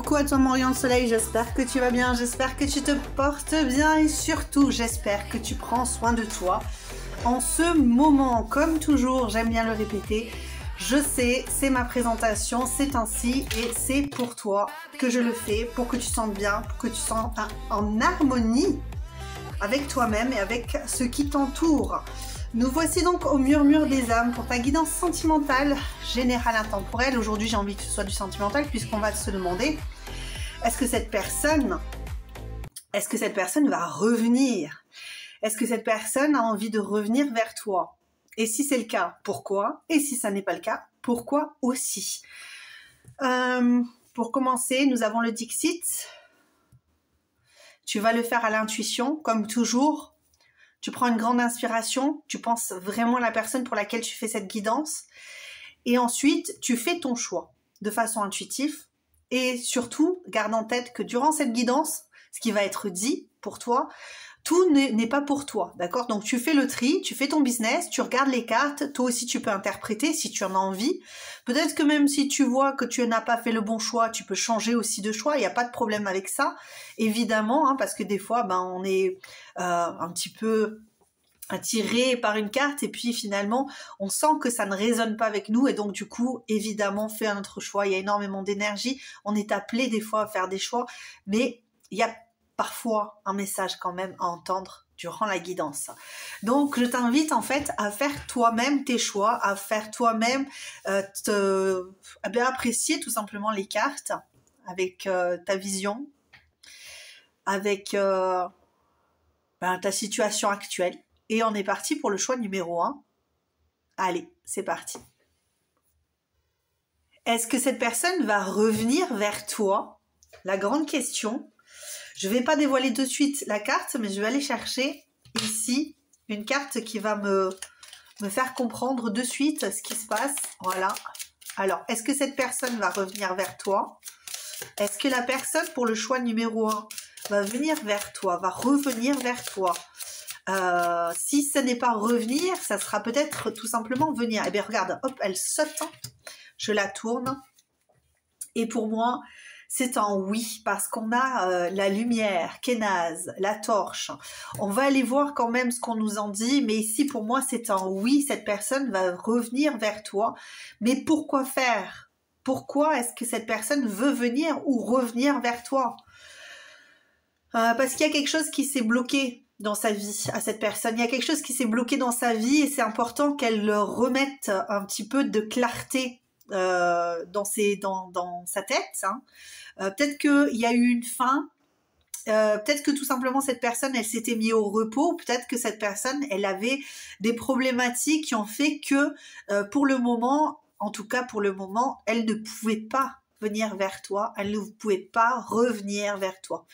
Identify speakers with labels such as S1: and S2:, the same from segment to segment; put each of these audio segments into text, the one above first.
S1: Coucou à toi mon rayon de soleil, j'espère que tu vas bien, j'espère que tu te portes bien et surtout j'espère que tu prends soin de toi en ce moment. Comme toujours, j'aime bien le répéter, je sais, c'est ma présentation, c'est ainsi et c'est pour toi que je le fais, pour que tu te sentes bien, pour que tu te sentes en harmonie avec toi-même et avec ce qui t'entoure. Nous voici donc au murmure des âmes pour ta guidance sentimentale générale intemporelle. Aujourd'hui, j'ai envie que ce soit du sentimental puisqu'on va se demander est-ce que cette personne va revenir? Est-ce que cette personne a envie de revenir vers toi? Et si c'est le cas, pourquoi? Et si ça n'est pas le cas, pourquoi aussi? Pour commencer, nous avons le Dixit. Tu vas le faire à l'intuition, comme toujours. Tu prends une grande inspiration, tu penses vraiment à la personne pour laquelle tu fais cette guidance. Et ensuite, tu fais ton choix de façon intuitive. Et surtout, garde en tête que durant cette guidance, ce qui va être dit pour toi, tout n'est pas pour toi, d'accord? Donc tu fais le tri, tu fais ton business, tu regardes les cartes, toi aussi tu peux interpréter si tu en as envie. Peut-être que même si tu vois que tu n'as pas fait le bon choix, tu peux changer aussi de choix, il n'y a pas de problème avec ça, évidemment, hein, parce que des fois, on est un petit peu attiré par une carte et puis finalement on sent que ça ne résonne pas avec nous et donc du coup évidemment fait un autre choix. Il y a énormément d'énergie, on est appelé des fois à faire des choix, mais il y a parfois un message quand même à entendre durant la guidance. Donc je t'invite en fait à faire toi-même tes choix, à faire toi-même à bien apprécier tout simplement les cartes avec ta vision, avec ta situation actuelle. Et on est parti pour le choix numéro 1. Allez, c'est parti. Est-ce que cette personne va revenir vers toi? La grande question. Je ne vais pas dévoiler de suite la carte, mais je vais aller chercher ici une carte qui va me faire comprendre de suite ce qui se passe. Voilà. Alors, est-ce que cette personne va revenir vers toi? Est-ce que la personne pour le choix numéro 1 va venir vers toi, va revenir vers toi? Si ce n'est pas revenir, ça sera peut-être tout simplement venir. Eh bien, regarde, hop, elle saute. Je la tourne. Et pour moi, c'est un oui, parce qu'on a la lumière, Kénaz, la torche. On va aller voir quand même ce qu'on nous en dit, mais ici, pour moi, c'est un oui. Cette personne va revenir vers toi. Mais pourquoi faire? Pourquoi est-ce que cette personne veut venir ou revenir vers toi? Parce qu'il y a quelque chose qui s'est bloqué dans sa vie à cette personne. Il y a quelque chose qui s'est bloqué dans sa vie et c'est important qu'elle remette un petit peu de clarté dans sa tête. Hein. Peut-être qu'il y a eu une fin. Peut-être que tout simplement cette personne, elle s'était mise au repos. Peut-être que cette personne, elle avait des problématiques qui ont fait que pour le moment, en tout cas pour le moment, elle ne pouvait pas venir vers toi, elle ne pouvait pas revenir vers toi.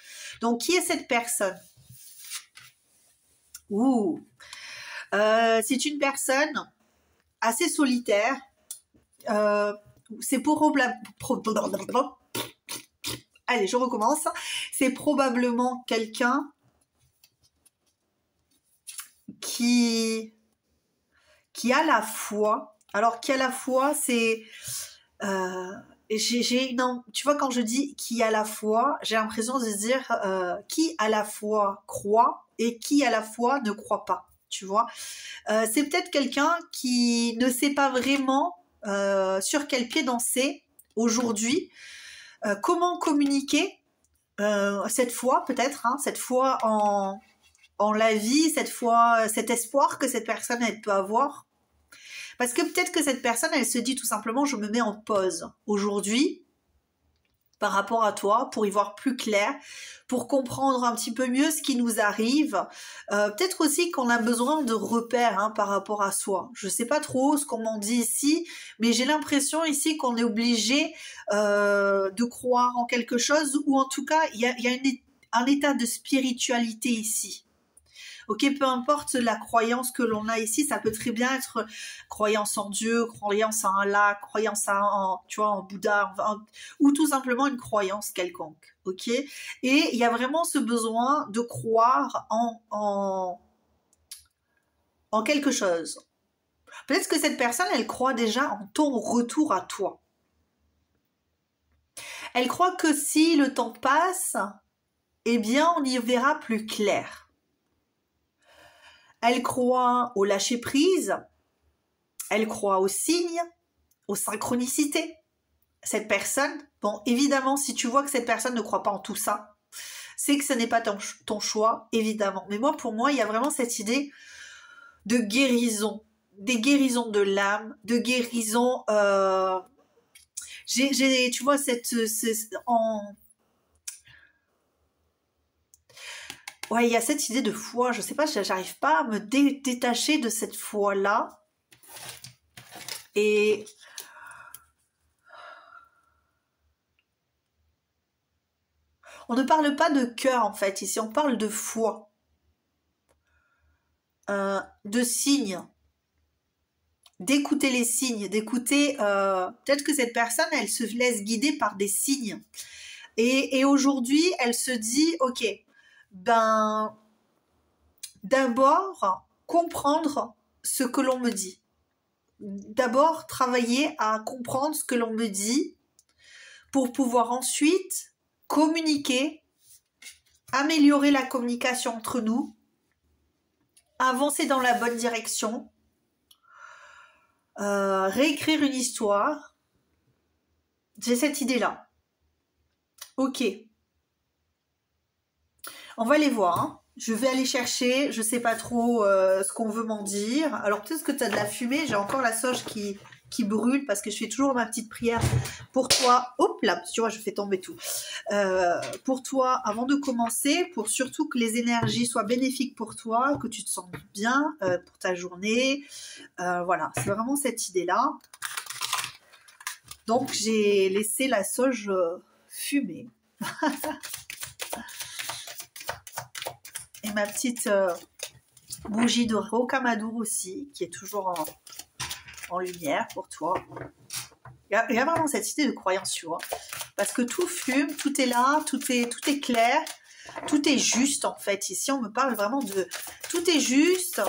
S1: Donc, qui est cette personne? C'est une personne assez solitaire. C'est Allez, je recommence. C'est probablement quelqu'un qui a la foi. Alors, qui a la foi, c'est... tu vois, quand je dis qui a la foi, j'ai l'impression de dire qui à la fois croit et qui à la fois ne croit pas, tu vois. C'est peut-être quelqu'un qui ne sait pas vraiment sur quel pied danser aujourd'hui, comment communiquer cette foi peut-être, hein, cette foi en la vie, cette foi, cet espoir que cette personne elle peut avoir. Parce que peut-être que cette personne, elle se dit tout simplement, je me mets en pause aujourd'hui par rapport à toi pour y voir plus clair, pour comprendre un petit peu mieux ce qui nous arrive. Peut-être aussi qu'on a besoin de repères par rapport à soi. Je ne sais pas trop ce qu'on m'en dit ici, mais j'ai l'impression ici qu'on est obligé de croire en quelque chose, ou en tout cas, il y a un état de spiritualité ici. Ok, peu importe la croyance que l'on a ici, ça peut très bien être croyance en Dieu, croyance en Allah, croyance en Bouddha, ou tout simplement une croyance quelconque. Ok, et il y a vraiment ce besoin de croire en quelque chose. Peut-être que cette personne, elle croit déjà en ton retour à toi. Elle croit que si le temps passe, eh bien, on y verra plus clair. Elle croit au lâcher-prise, elle croit aux signes, aux synchronicités. Cette personne, bon, évidemment, si tu vois que cette personne ne croit pas en tout ça, c'est que ce n'est pas ton choix, évidemment. Mais moi, pour moi, il y a vraiment cette idée de guérison, des guérisons de l'âme, de guérison. Tu vois, ouais, il y a cette idée de foi. Je sais pas, j'arrive pas à me détacher de cette foi-là. Et on ne parle pas de cœur, en fait. Ici, on parle de foi. De signes. D'écouter les signes, d'écouter... peut-être que cette personne, elle se laisse guider par des signes. Et aujourd'hui, elle se dit, ok, ben, d'abord, comprendre ce que l'on me dit. D'abord, travailler à comprendre ce que l'on me dit pour pouvoir ensuite communiquer, améliorer la communication entre nous, avancer dans la bonne direction, réécrire une histoire. J'ai cette idée-là. Ok. On va les voir. Hein. Je vais aller chercher, je sais pas trop ce qu'on veut m'en dire. Alors peut-être que tu as de la fumée, j'ai encore la sauge qui brûle parce que je fais toujours ma petite prière pour toi. Hop là, tu vois, je fais tomber tout. Pour toi, avant de commencer, pour surtout que les énergies soient bénéfiques pour toi, que tu te sentes bien pour ta journée. Voilà, c'est vraiment cette idée-là. Donc j'ai laissé la sauge fumer. Et ma petite bougie de rocamadour aussi, qui est toujours en lumière pour toi. Il y a vraiment cette idée de croyance, tu vois. Parce que tout fume, tout est là, tout est clair, tout est juste en fait. Ici, on me parle vraiment de... Tout est juste,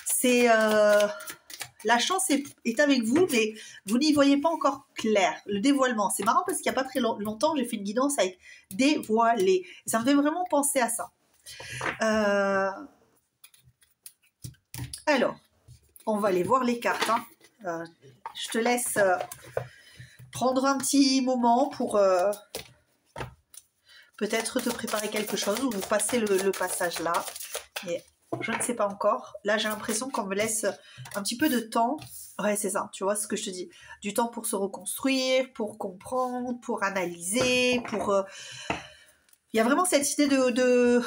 S1: c'est... la chance est avec vous, mais vous n'y voyez pas encore clair. Le dévoilement, c'est marrant parce qu'il n'y a pas très longtemps, j'ai fait une guidance avec dévoiler. Ça me fait vraiment penser à ça. Alors, on va aller voir les cartes. Hein. Je te laisse prendre un petit moment pour peut-être te préparer quelque chose ou passer le passage là. Mais je ne sais pas encore. Là, j'ai l'impression qu'on me laisse un petit peu de temps. Ouais, c'est ça, tu vois ce que je te dis. Du temps pour se reconstruire, pour comprendre, pour analyser, pour... Il y a vraiment cette idée de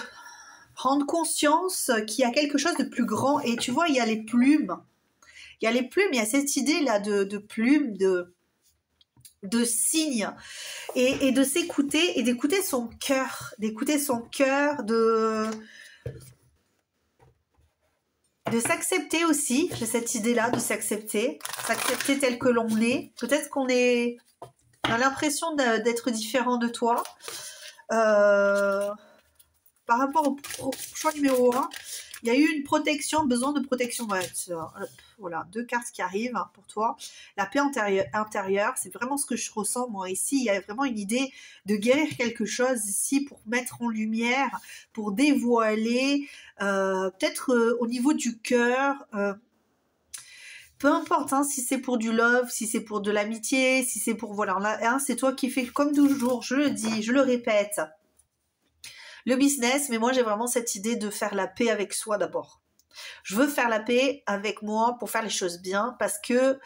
S1: prendre conscience qu'il y a quelque chose de plus grand. Et tu vois, il y a les plumes. Il y a les plumes, il y a cette idée-là de plumes, de signes. Et de s'écouter et d'écouter son cœur. D'écouter son cœur, de s'accepter aussi. J'ai cette idée-là de s'accepter. S'accepter tel que l'on est. Peut-être qu'on a l'impression d'être différent de toi. Par rapport au choix numéro 1, il y a eu une protection, besoin de protection. Ouais, voilà, 2 cartes qui arrivent hein, pour toi. La paix intérieure, c'est vraiment ce que je ressens moi ici. Il y a vraiment une idée de guérir quelque chose ici pour mettre en lumière, pour dévoiler, peut-être au niveau du cœur. Peu importe, hein, si c'est pour du love, si c'est pour de l'amitié, si c'est pour... Voilà, là, hein, c'est toi qui fais comme toujours, je le dis, je le répète. Le business, mais moi j'ai vraiment cette idée de faire la paix avec soi d'abord. Je veux faire la paix avec moi pour faire les choses bien parce que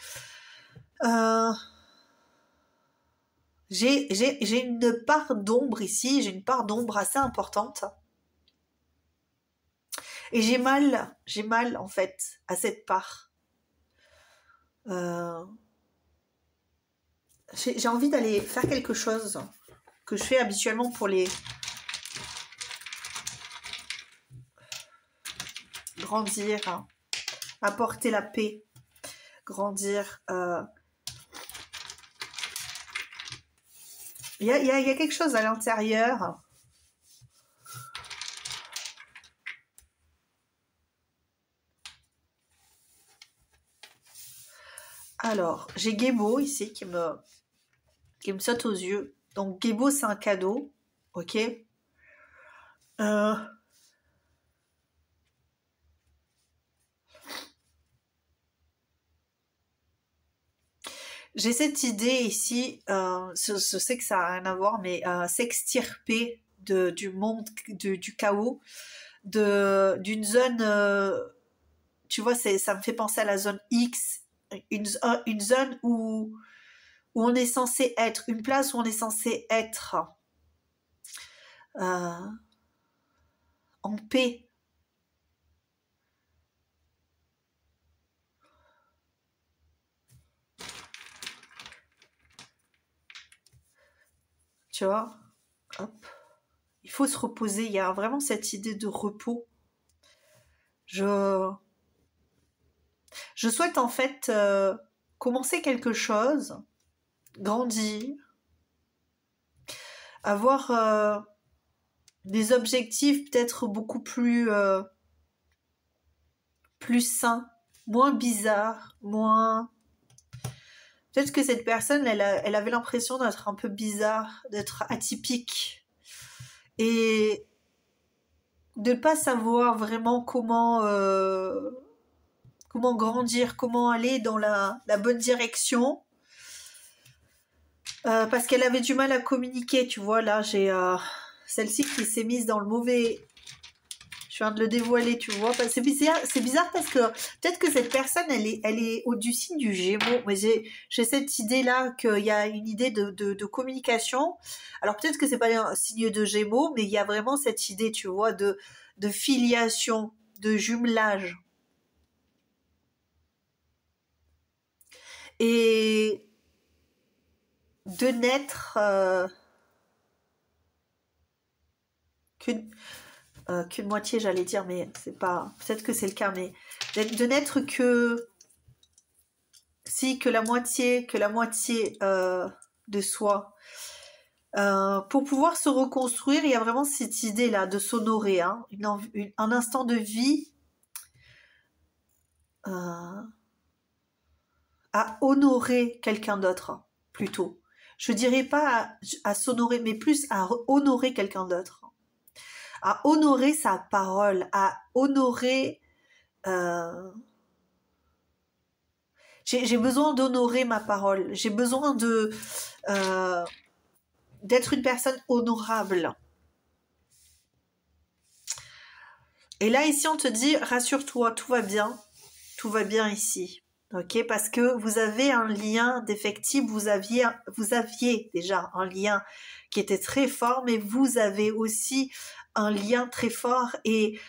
S1: j'ai une part d'ombre ici, j'ai une part d'ombre assez importante. Et j'ai mal en fait à cette part. J'ai envie d'aller faire quelque chose que je fais habituellement pour les... Grandir, hein, apporter la paix, grandir. Il y a quelque chose à l'intérieur. Alors, j'ai Gémeaux ici qui me saute aux yeux. Donc, Gebo, c'est un cadeau. Ok. Euh, J'ai cette idée ici, je sais que ça n'a rien à voir, mais s'extirper du monde, du chaos, d'une zone, tu vois, ça me fait penser à la zone X, une zone où on est censé être, une place où on est censé être euh, en paix. Tu vois, hop. Il faut se reposer, il y a vraiment cette idée de repos. Je souhaite en fait commencer quelque chose, grandir, avoir des objectifs peut-être beaucoup plus sains, moins bizarres, moins... Peut-être que cette personne, elle avait l'impression d'être un peu bizarre, d'être atypique et de ne pas savoir vraiment comment grandir, comment aller dans la bonne direction. Parce qu'elle avait du mal à communiquer, tu vois, là j'ai celle-ci qui s'est mise dans le mauvais... Je viens de le dévoiler, tu vois. C'est bizarre parce que peut-être que cette personne, elle est au du signe du Gémeaux. Mais j'ai cette idée-là qu'il y a une idée de communication. Alors peut-être que c'est pas un signe de Gémeaux, mais il y a vraiment cette idée, tu vois, de filiation, de jumelage. Et de n'être qu'une moitié, j'allais dire, mais c'est pas... Peut-être que c'est le cas, mais de n'être que... Si, que la moitié de soi. Pour pouvoir se reconstruire, il y a vraiment cette idée-là de s'honorer, hein, un instant de vie à honorer quelqu'un d'autre, plutôt. Je dirais pas à s'honorer, mais plus à honorer quelqu'un d'autre. À honorer sa parole, à honorer... j'ai besoin d'honorer ma parole. J'ai besoin d'être une personne honorable. Et là, ici, on te dit, rassure-toi, tout va bien ici. Ok, parce que vous avez un lien d'effectif, vous aviez déjà un lien qui était très fort, mais vous avez aussi un lien très fort et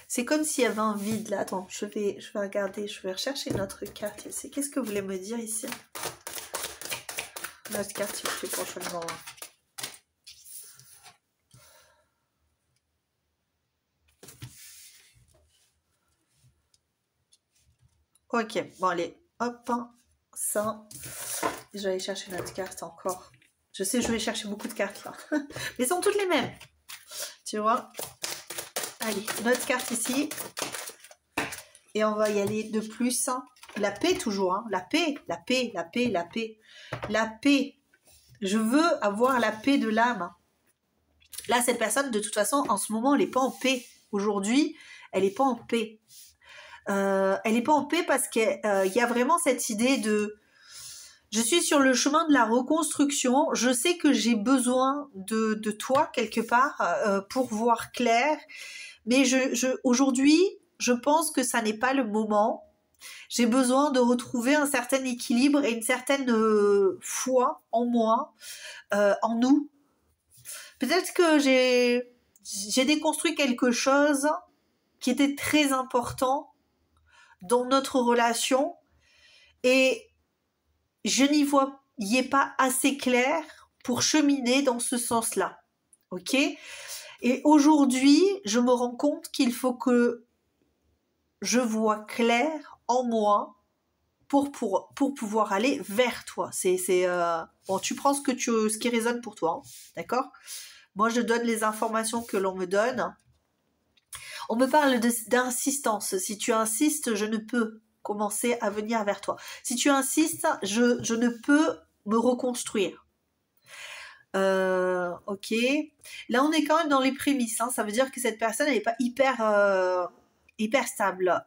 S1: c'est comme s'il y avait un vide là. Attends, je vais regarder, je vais rechercher notre carte ici. Qu'est-ce que vous voulez me dire ici? Notre carte, s'il vous plaît, prochainement. Ok, bon allez, hop, ça. Je vais aller chercher notre carte encore. Je sais, je vais chercher beaucoup de cartes là. Mais elles sont toutes les mêmes. Tu vois? Allez, notre carte ici. Et on va y aller de plus. La paix toujours, hein. La paix, la paix, la paix, la paix. La paix. Je veux avoir la paix de l'âme. Là, cette personne, de toute façon, en ce moment, elle n'est pas en paix. Aujourd'hui, elle n'est pas en paix. Elle n'est pas en paix parce qu'il y a vraiment cette idée de... Je suis sur le chemin de la reconstruction. Je sais que j'ai besoin de toi quelque part pour voir clair. Mais aujourd'hui, je pense que ça n'est pas le moment. J'ai besoin de retrouver un certain équilibre et une certaine foi en moi, en nous. Peut-être que j'ai déconstruit quelque chose qui était très important dans notre relation et je n'y voyais pas assez clair pour cheminer dans ce sens-là. Ok ? Et aujourd'hui, je me rends compte qu'il faut que je vois clair en moi pour pouvoir aller vers toi. Bon, tu prends ce qui résonne pour toi, hein, d'accord ? Moi, je donne les informations que l'on me donne. On me parle d'insistance. Si tu insistes, je ne peux commencer à venir vers toi. Si tu insistes, je ne peux me reconstruire. Ok. Là, on est quand même dans les prémices. Hein. Ça veut dire que cette personne, elle n'est pas hyper stable.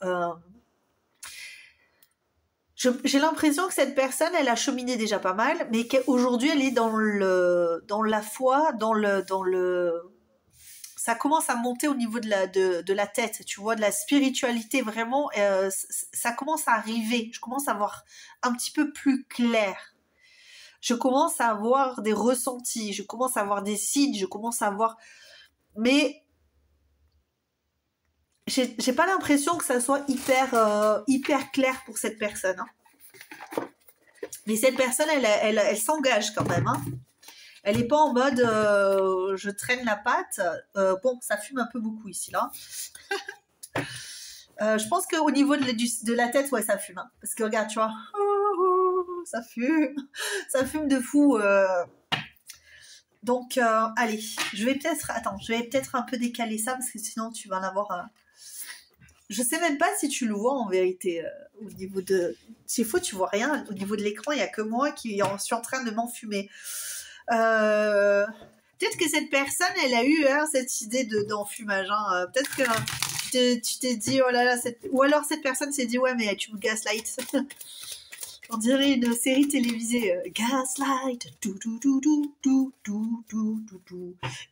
S1: J'ai l'impression que cette personne, elle a cheminé déjà pas mal, mais qu'aujourd'hui, elle est dans la foi, ça commence à monter au niveau de la tête, tu vois, de la spiritualité, vraiment, ça commence à arriver. Je commence à voir un petit peu plus clair. Je commence à avoir des ressentis, je commence à avoir des signes, je commence à avoir... Mais j'ai pas l'impression que ça soit hyper clair pour cette personne. Hein. Mais cette personne, elle s'engage quand même. Hein. Elle n'est pas en mode je traîne la patte. Bon, ça fume un peu beaucoup ici, là. Je pense qu'au niveau de la tête, ouais, ça fume. Hein. Parce que regarde, tu vois, ça fume. Ça fume de fou. Donc, allez, je vais peut-être un peu décaler ça parce que sinon, tu vas en avoir... Je sais même pas si tu le vois en vérité au niveau de... C'est faux, tu vois rien. Au niveau de l'écran, il n'y a que moi qui suis en train de m'enfumer. Peut-être que cette personne, elle a eu cette idée d'enfumage. Hein. Peut-être que tu t'es dit, oh là là, ou alors cette personne s'est dit, ouais, mais tu me gaslight. On dirait une série télévisée. Gaslight,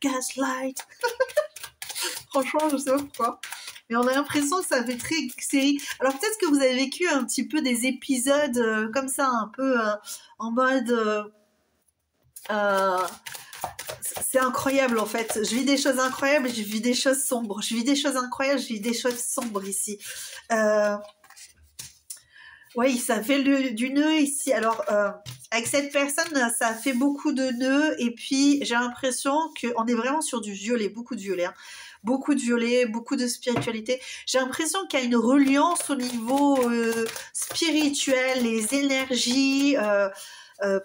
S1: gaslight. Franchement, je sais pas pourquoi. Mais on a l'impression que ça fait très série. Alors peut-être que vous avez vécu un petit peu des épisodes comme ça, un peu en mode... c'est incroyable en fait. Je vis des choses incroyables et je vis des choses sombres. Je vis des choses incroyables, je vis des choses sombres ici. Oui, ça fait du nœud ici. Alors, avec cette personne, ça fait beaucoup de nœuds. Et puis, j'ai l'impression qu'on est vraiment sur du violet, beaucoup de violet. Hein. Beaucoup de violet, beaucoup de spiritualité. J'ai l'impression qu'il y a une reliance au niveau spirituel, les énergies...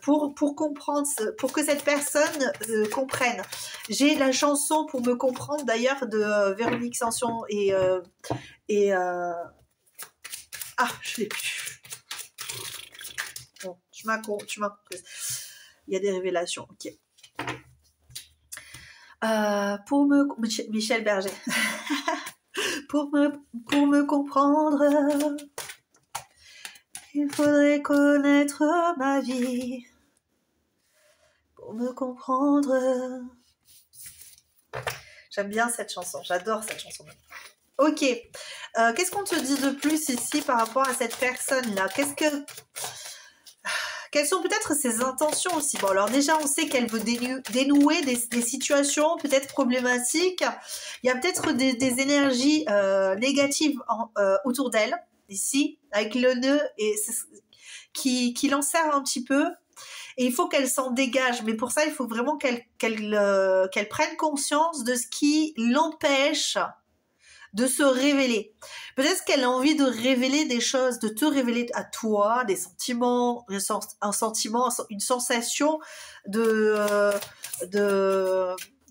S1: pour comprendre, pour que cette personne comprenne. J'ai la chanson pour me comprendre d'ailleurs de Véronique Sanson et ah, je l'ai plus. Bon, tu m'as compris. Il y a des révélations, ok. Michel Berger. pour me comprendre, il faudrait connaître ma vie pour me comprendre. J'aime bien cette chanson, j'adore cette chanson. Ok, qu'est-ce qu'on te dit de plus ici par rapport à cette personne-là? Quelles sont peut-être ses intentions aussi? Bon, alors déjà, on sait qu'elle veut dénouer des situations peut-être problématiques. Il y a peut-être des énergies négatives autour d'elle. Ici, avec le nœud et qui l'enserre un petit peu. Et il faut qu'elle s'en dégage. Mais pour ça, il faut vraiment qu'elle prenne conscience de ce qui l'empêche de se révéler. Peut-être qu'elle a envie de révéler des choses, de te révéler à toi, des sentiments, un sentiment, une sensation de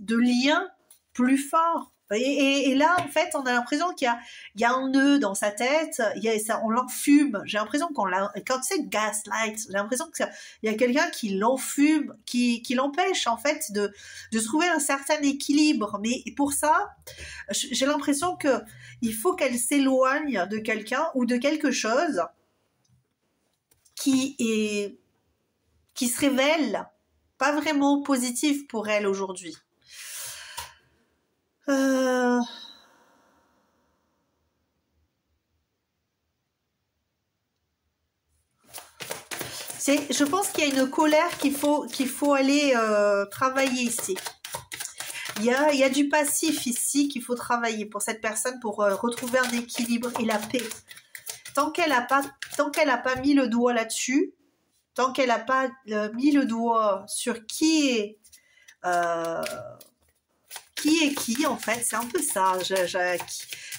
S1: lien plus fort. Et là, en fait, on a l'impression qu'il y a un nœud dans sa tête, on l'enfume. J'ai l'impression quand c'est gaslight, j'ai l'impression qu'il y a quelqu'un qui l'enfume, qui l'empêche, en fait, de se trouver un certain équilibre. Mais pour ça, j'ai l'impression qu'il faut qu'elle s'éloigne de quelqu'un ou de quelque chose qui se révèle pas vraiment positif pour elle aujourd'hui. Je pense qu'il y a une colère qu'il faut aller travailler ici. Il y a du passif ici qu'il faut travailler pour cette personne pour retrouver un équilibre et la paix. Tant qu'elle a pas mis le doigt là-dessus, tant qu'elle n'a pas mis le doigt sur qui est qui en fait, c'est un peu ça.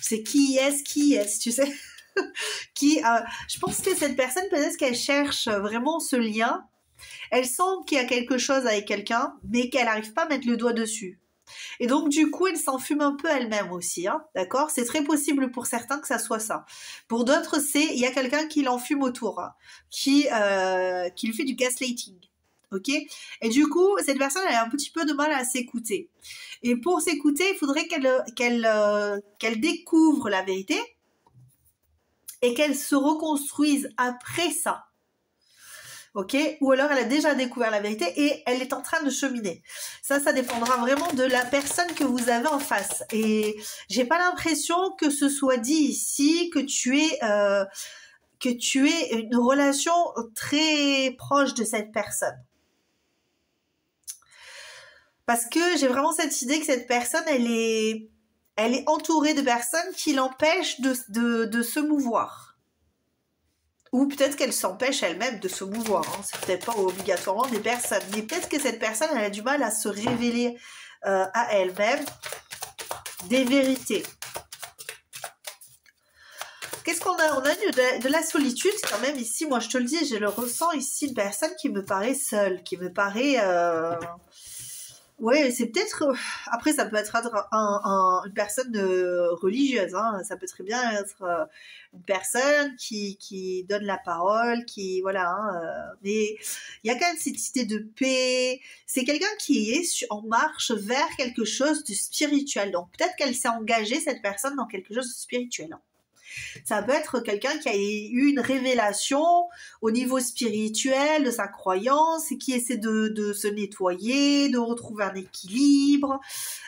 S1: C'est qui est-ce, tu sais. Je pense que cette personne, peut-être qu'elle cherche vraiment ce lien. Elle sent qu'il y a quelque chose avec quelqu'un, mais qu'elle n'arrive pas à mettre le doigt dessus. Et donc, du coup, elle s'enfume un peu elle-même aussi, hein, d'accord? C'est très possible pour certains que ça soit ça. Pour d'autres, il y a quelqu'un qui l'enfume autour, hein, qui lui fait du gaslighting, ok? Et du coup, cette personne, elle a un petit peu de mal à s'écouter. Et pour s'écouter, il faudrait qu'elle découvre la vérité et qu'elle se reconstruise après ça. Ok, ou alors elle a déjà découvert la vérité et elle est en train de cheminer. Ça dépendra vraiment de la personne que vous avez en face. Et j'ai pas l'impression que ce soit dit ici que tu aies une relation très proche de cette personne. Parce que j'ai vraiment cette idée que cette personne, elle est entourée de personnes qui l'empêchent de se mouvoir. Ou peut-être qu'elle s'empêche elle-même de se mouvoir. Hein. C'est peut-être pas obligatoirement des personnes. Mais peut-être que cette personne, elle a du mal à se révéler à elle-même des vérités. Qu'est-ce qu'on a? On a de la solitude quand même ici. Moi, je te le dis, je le ressens ici. Une personne qui me paraît seule, qui me paraît... Ouais, c'est peut-être... Après, ça peut être une personne religieuse. Hein. Ça peut très bien être une personne qui donne la parole, qui... Voilà. Hein, mais il y a quand même cette idée de paix. C'est quelqu'un qui est en marche vers quelque chose de spirituel. Donc, peut-être qu'elle s'est engagée, cette personne, dans quelque chose de spirituel. Hein. Ça peut être quelqu'un qui a eu une révélation au niveau spirituel de sa croyance et qui essaie de se nettoyer, de retrouver un équilibre,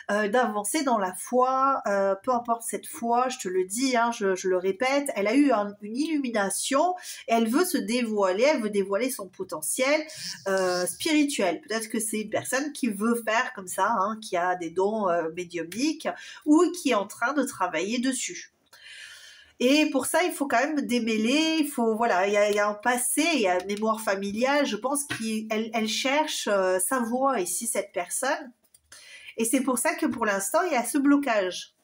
S1: d'avancer dans la foi, peu importe cette foi, je te le dis, hein, je le répète, elle a eu une illumination et elle veut se dévoiler, elle veut dévoiler son potentiel spirituel. Peut-être que c'est une personne qui veut faire comme ça, hein, qui a des dons médiumniques ou qui est en train de travailler dessus. Et pour ça, il faut quand même démêler, il faut, voilà, il y a un passé, il y a une mémoire familiale, je pense qu'elle cherche sa voie ici, cette personne. Et c'est pour ça que pour l'instant, il y a ce blocage.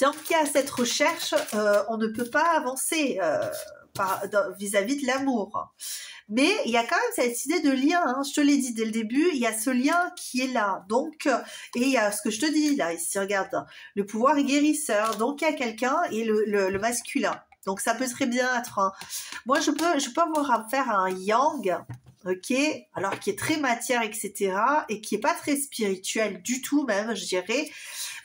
S1: Tant qu'il y a cette recherche, on ne peut pas avancer vis-à-vis de l'amour. Mais il y a quand même cette idée de lien, hein. Je te l'ai dit dès le début, il y a ce lien qui est là. Donc, et il y a ce que je te dis là, ici, regarde, le pouvoir est guérisseur. Donc, il y a quelqu'un et le masculin. Donc, ça peut très bien être Moi, je peux avoir affaire à un yang, ok, alors qui est très matière, etc., et qui est pas très spirituel du tout même, je dirais.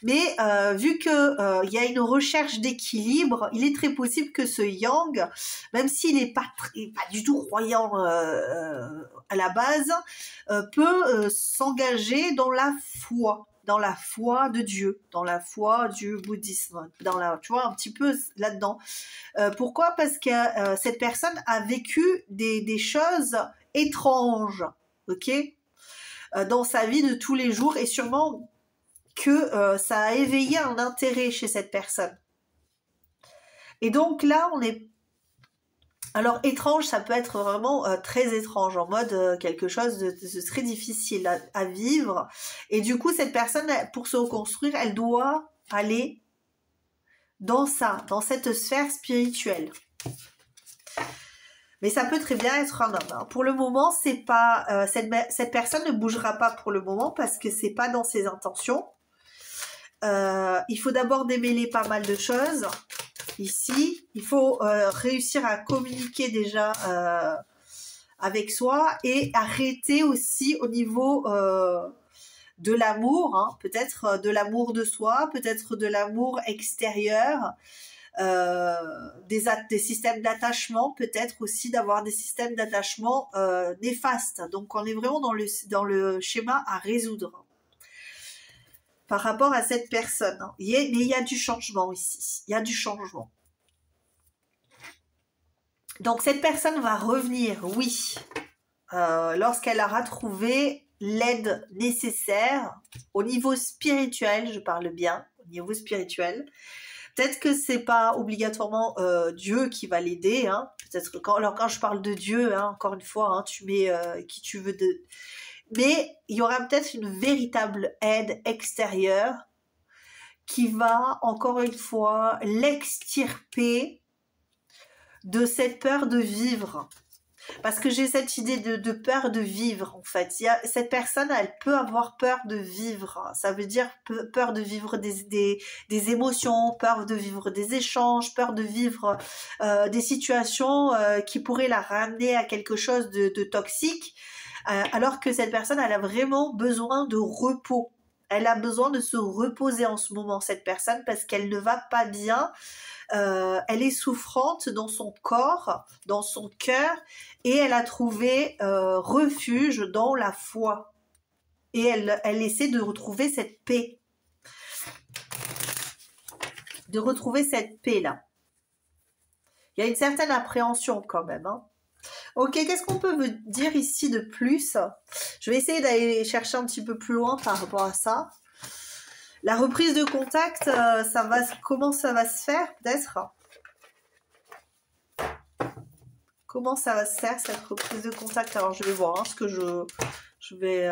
S1: Mais vu que y a une recherche d'équilibre, il est très possible que ce yang, même s'il n'est pas du tout croyant à la base, peut s'engager dans la foi de Dieu, dans la foi du bouddhisme, tu vois, un petit peu là-dedans. Pourquoi? Parce que cette personne a vécu des choses étranges, ok, dans sa vie de tous les jours et sûrement que ça a éveillé un intérêt chez cette personne. Et donc là, on est... Alors étrange, ça peut être vraiment très étrange, en mode quelque chose de très difficile à vivre. Et du coup, cette personne, pour se reconstruire, elle doit aller dans cette sphère spirituelle. Mais ça peut très bien être un homme. Hein. Pour le moment, c'est pas cette personne ne bougera pas pour le moment parce que c'est pas dans ses intentions. Il faut d'abord démêler pas mal de choses. Ici, il faut réussir à communiquer déjà avec soi et arrêter aussi au niveau de l'amour, hein, peut-être de l'amour de soi, peut-être de l'amour extérieur, des systèmes d'attachement, peut-être aussi d'avoir des systèmes d'attachement néfastes. Donc, on est vraiment dans le schéma à résoudre. Par rapport à cette personne. Hein. Mais il y a du changement ici. Il y a du changement. Donc, cette personne va revenir, oui, lorsqu'elle aura trouvé l'aide nécessaire au niveau spirituel, je parle bien, au niveau spirituel. Peut-être que c'est pas obligatoirement Dieu qui va l'aider. Hein. Peut-être quand je parle de Dieu, hein, encore une fois, hein, tu mets qui tu veux de... Mais il y aura peut-être une véritable aide extérieure qui va, encore une fois, l'extirper de cette peur de vivre. Parce que j'ai cette idée de peur de vivre, en fait. Cette personne, elle peut avoir peur de vivre. Ça veut dire peur de vivre des émotions, peur de vivre des échanges, peur de vivre des situations qui pourraient la ramener à quelque chose de toxique. Alors que cette personne, elle a vraiment besoin de repos. Elle a besoin de se reposer en ce moment, cette personne, parce qu'elle ne va pas bien. Elle est souffrante dans son corps, dans son cœur, et elle a trouvé refuge dans la foi. Et elle essaie de retrouver cette paix. De retrouver cette paix-là. Il y a une certaine appréhension quand même, hein. Ok, qu'est-ce qu'on peut vous dire ici de plus? Je vais essayer d'aller chercher un petit peu plus loin par rapport à ça. La reprise de contact, comment ça va se faire peut-être? Comment ça va se faire cette reprise de contact? Alors je vais voir, hein, ce que je vais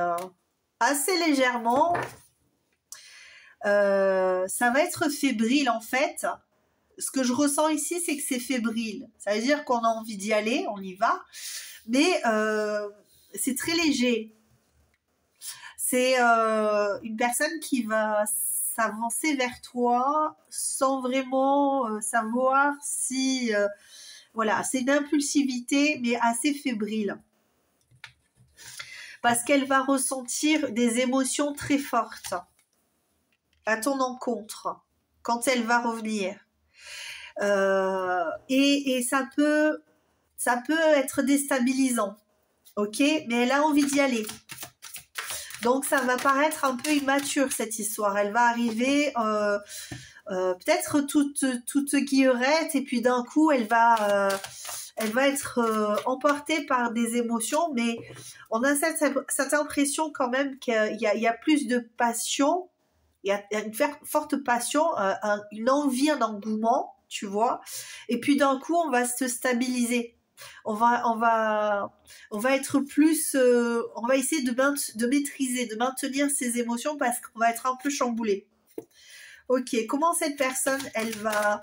S1: assez légèrement. Ça va être fébrile en fait. Ce que je ressens ici, c'est que c'est fébrile. Ça veut dire qu'on a envie d'y aller, on y va, mais c'est très léger. C'est une personne qui va s'avancer vers toi sans vraiment savoir si... voilà, c'est une impulsivité, mais assez fébrile. Parce qu'elle va ressentir des émotions très fortes à ton encontre quand elle va revenir. Et ça peut être déstabilisant, ok, mais elle a envie d'y aller. Donc ça va paraître un peu immature cette histoire. Elle va arriver peut-être toute guillerette, et puis d'un coup elle va être emportée par des émotions, mais on a cette impression quand même qu'il y a plus de passion, il y a une forte passion, une envie, un engouement, tu vois, et puis d'un coup on va se stabiliser, on va être plus, on va essayer de maîtriser, de maintenir ses émotions parce qu'on va être un peu chamboulé. Ok, comment cette personne elle va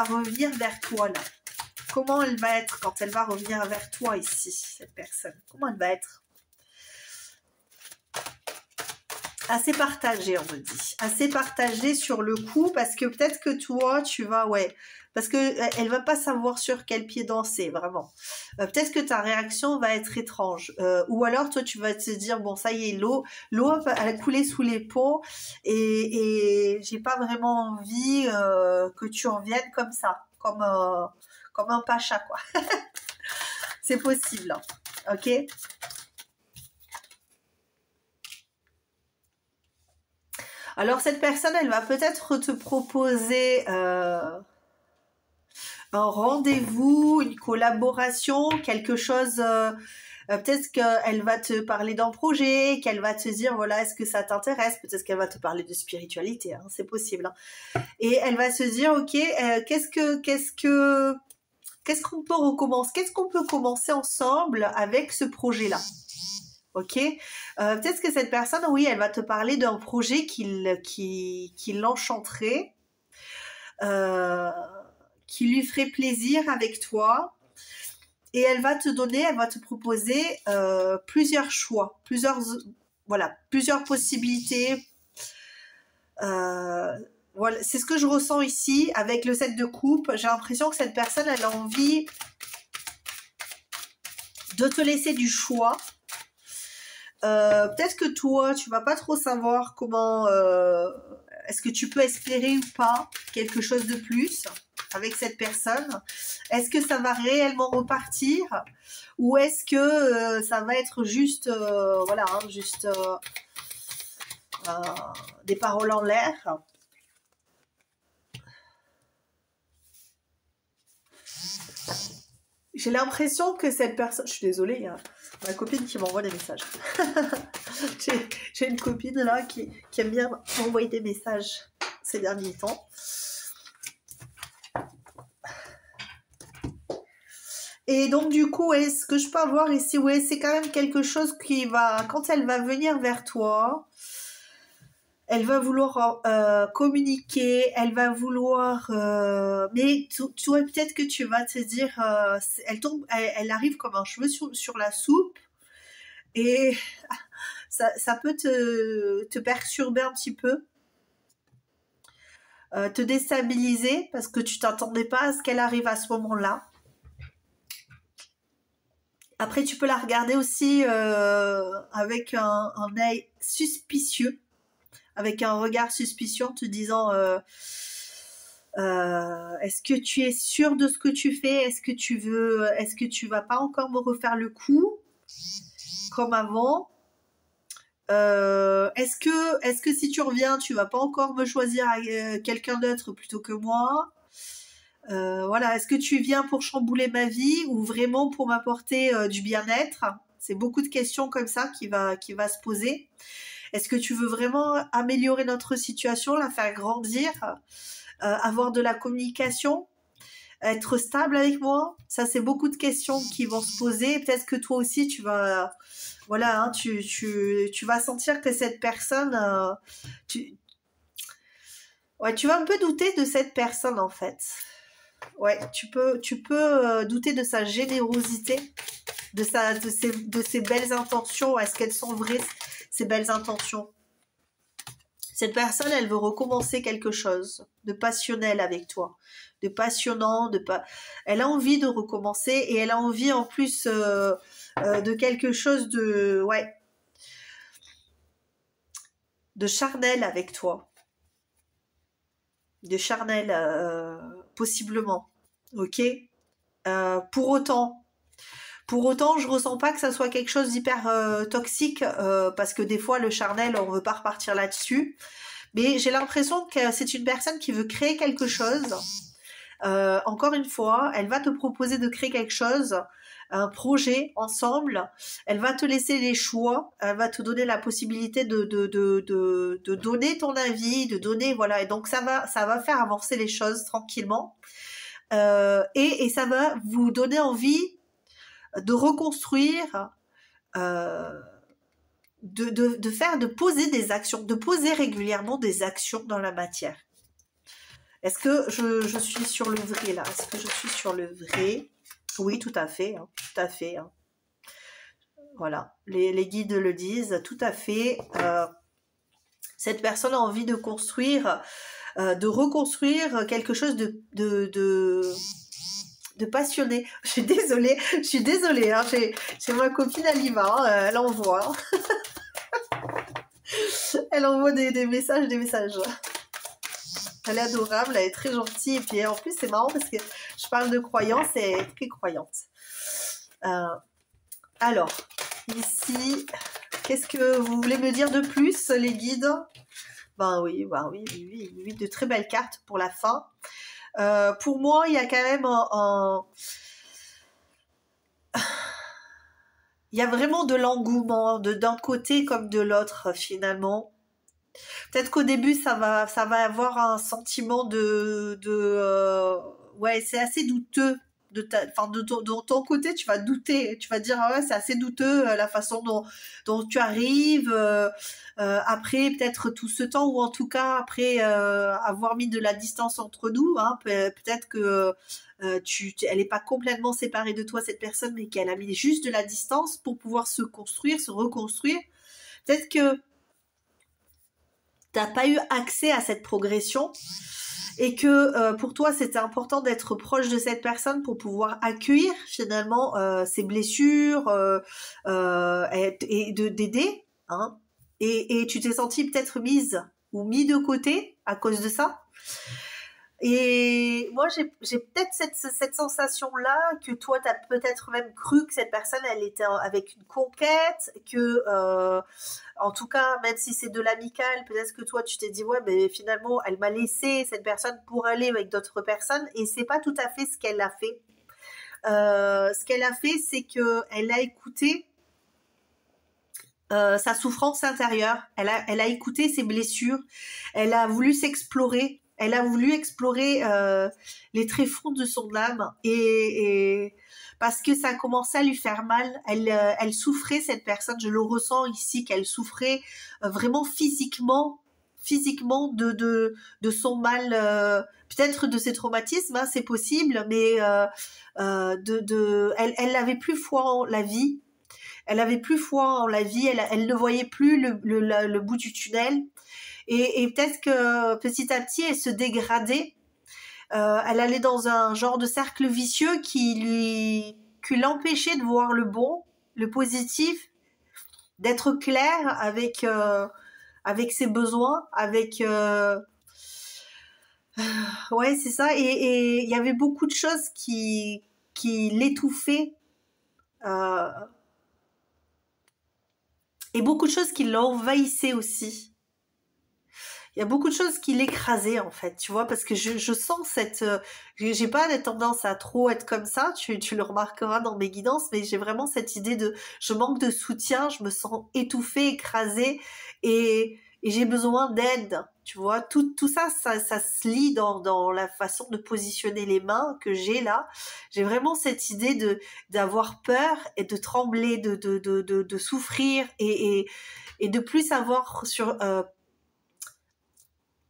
S1: revenir vers toi là? Comment elle va être quand elle va revenir vers toi ici, cette personne? Comment elle va être? Assez partagée, on me dit. Assez partagée sur le coup, parce que peut-être que toi, tu vas... Ouais, parce qu'elle va pas savoir sur quel pied danser, vraiment. Peut-être que ta réaction va être étrange. Ou alors, toi, tu vas te dire, bon, ça y est, l'eau elle a coulé sous les ponts, et j'ai pas vraiment envie que tu reviennes comme ça, comme un pacha, quoi. C'est possible, hein. Ok? Alors cette personne, elle va peut-être te proposer un rendez-vous, une collaboration, quelque chose. Peut-être qu'elle va te parler d'un projet, qu'elle va te dire voilà, est-ce que ça t'intéresse? Peut-être qu'elle va te parler de spiritualité, hein, c'est possible, hein. Et elle va se dire ok, qu'est-ce qu'on peut recommencer? Qu'est-ce qu'on peut commencer ensemble avec ce projet-là? Ok, peut-être que cette personne, oui, elle va te parler d'un projet qui l'enchanterait, qui lui ferait plaisir avec toi, et elle va te proposer plusieurs choix, plusieurs possibilités. Voilà, c'est ce que je ressens ici avec le 7 de coupe. J'ai l'impression que cette personne, elle a envie de te laisser du choix. Peut-être que toi, tu vas pas trop savoir comment, est-ce que tu peux espérer ou pas quelque chose de plus avec cette personne? Est-ce que ça va réellement repartir, ou est-ce que ça va être juste, voilà, hein, juste des paroles en l'air? J'ai l'impression que cette personne... Je suis désolée, il y a ma copine qui m'envoie des messages. J'ai une copine là qui aime bien m'envoyer des messages ces derniers temps. Et donc du coup, est-ce que je peux avoir ici, ouais, c'est quand même quelque chose qui va... Quand elle va venir vers toi, Elle va vouloir communiquer, elle va vouloir... mais toi, peut-être que tu vas te dire... elle arrive comme un cheveu sur la soupe et ça peut te perturber un petit peu, te déstabiliser parce que tu t'attendais pas à ce qu'elle arrive à ce moment-là. Après, tu peux la regarder aussi avec un œil suspicieux, avec un regard suspicieux en te disant est-ce que tu es sûr de ce que tu fais? Est-ce que tu vas pas encore me refaire le coup comme avant? Est-ce que si tu reviens, tu vas pas encore me choisir quelqu'un d'autre plutôt que moi? Voilà, est-ce que tu viens pour chambouler ma vie ou vraiment pour m'apporter du bien-être? C'est beaucoup de questions comme ça qui va se poser. Est-ce que tu veux vraiment améliorer notre situation, la faire grandir, avoir de la communication, être stable avec moi? Ça, c'est beaucoup de questions qui vont se poser. Peut-être que toi aussi, tu vas, voilà, hein, tu vas sentir que cette personne, ouais, tu vas un peu douter de cette personne en fait. Ouais, tu peux douter de sa générosité, de ses belles intentions. Est-ce qu'elles sont vraies, ces belles intentions? Cette personne, elle veut recommencer quelque chose de passionnel avec toi, de passionnant, elle a envie de recommencer et elle a envie en plus de quelque chose de, ouais, de charnel avec toi, de charnel possiblement, ok. Pour autant, je ressens pas que ça soit quelque chose d'hyper toxique parce que des fois le charnel, on veut pas repartir là-dessus. Mais j'ai l'impression que c'est une personne qui veut créer quelque chose. Encore une fois, elle va te proposer de créer quelque chose, un projet ensemble. Elle va te laisser les choix. Elle va te donner la possibilité de donner ton avis, de donner, voilà. Et donc ça va faire avancer les choses tranquillement. Et ça va vous donner envie de reconstruire, de poser des actions, de poser régulièrement des actions dans la matière. Est-ce que je suis sur le vrai là? Est-ce que je suis sur le vrai? Oui, tout à fait, hein, tout à fait. Hein. Voilà, les guides le disent, tout à fait. Cette personne a envie de construire, de reconstruire quelque chose de passionné. Je suis désolée, hein, j'ai ma copine Alima, hein, elle envoie. Hein. Elle envoie des messages. Elle est adorable, elle est très gentille. Et puis en plus, c'est marrant parce que je parle de croyance et elle est très croyante. Alors, ici, qu'est-ce que vous voulez me dire de plus, les guides? Oui, de très belles cartes pour la fin. Pour moi, il y a quand même il y a vraiment de l'engouement d'un côté comme de l'autre finalement. Peut-être qu'au début ça va avoir un sentiment ouais, c'est assez douteux de ton côté, tu vas douter, tu vas dire ah ouais, c'est assez douteux la façon dont tu arrives après peut-être tout ce temps, ou en tout cas après avoir mis de la distance entre nous, hein, peut-être que elle n'est pas complètement séparée de toi cette personne, mais qu'elle a mis juste de la distance pour pouvoir se construire, se reconstruire. Peut-être que t'as pas eu accès à cette progression et que pour toi c'était important d'être proche de cette personne pour pouvoir accueillir finalement ses blessures et d'aider, hein, et tu t'es sentie peut-être mise ou mis de côté à cause de ça. Et moi, j'ai peut-être cette sensation-là que toi, tu as peut-être même cru que cette personne, elle était avec une conquête, que, en tout cas, même si c'est de l'amical, peut-être que toi, tu t'es dit, ouais, mais finalement, elle m'a laissé cette personne pour aller avec d'autres personnes, et c'est pas tout à fait ce qu'elle a fait. Ce qu'elle a fait, c'est qu'elle a écouté sa souffrance intérieure, elle a écouté ses blessures, elle a voulu s'explorer. Elle a voulu explorer les tréfonds de son âme et parce que ça a commencé à lui faire mal. Elle souffrait, cette personne, je le ressens ici, qu'elle souffrait vraiment physiquement physiquement de son mal, peut-être de ses traumatismes, hein, c'est possible, mais elle n'avait plus foi en la vie. Elle avait plus foi en la vie, elle ne voyait plus le bout du tunnel. Et peut-être que petit à petit, elle se dégradait. Elle allait dans un genre de cercle vicieux qui l'empêchait de voir le bon, le positif, d'être claire avec ses besoins, ouais, c'est ça. Et il y avait beaucoup de choses qui l'étouffaient. Euh, et beaucoup de choses qui l'envahissaient aussi. Il y a beaucoup de choses qui l'écrasaient en fait, tu vois, parce que je sens j'ai pas la tendance à trop être comme ça, tu le remarqueras dans mes guidances, mais j'ai vraiment cette idée je manque de soutien, je me sens étouffée, écrasée, et j'ai besoin d'aide, tu vois, tout ça se lie dans la façon de positionner les mains que j'ai là. J'ai vraiment cette idée d'avoir peur et de trembler, de souffrir et de plus savoir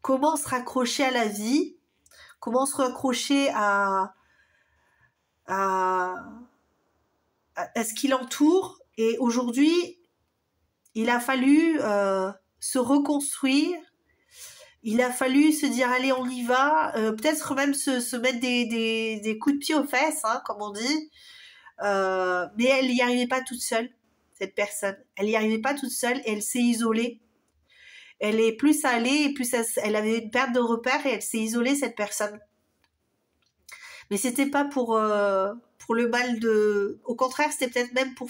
S1: comment se raccrocher à la vie, comment se raccrocher à, à ce qui l'entoure. Et aujourd'hui, il a fallu se reconstruire. Il a fallu se dire allez, on y va. Peut-être même se mettre des coups de pied aux fesses, hein, comme on dit. Mais elle n'y arrivait pas toute seule, cette personne. Elle n'y arrivait pas toute seule et elle s'est isolée. Elle est plus allée et plus elle avait une perte de repères et elle s'est isolée, cette personne. Mais c'était pas pour le mal au contraire, c'était peut-être même pour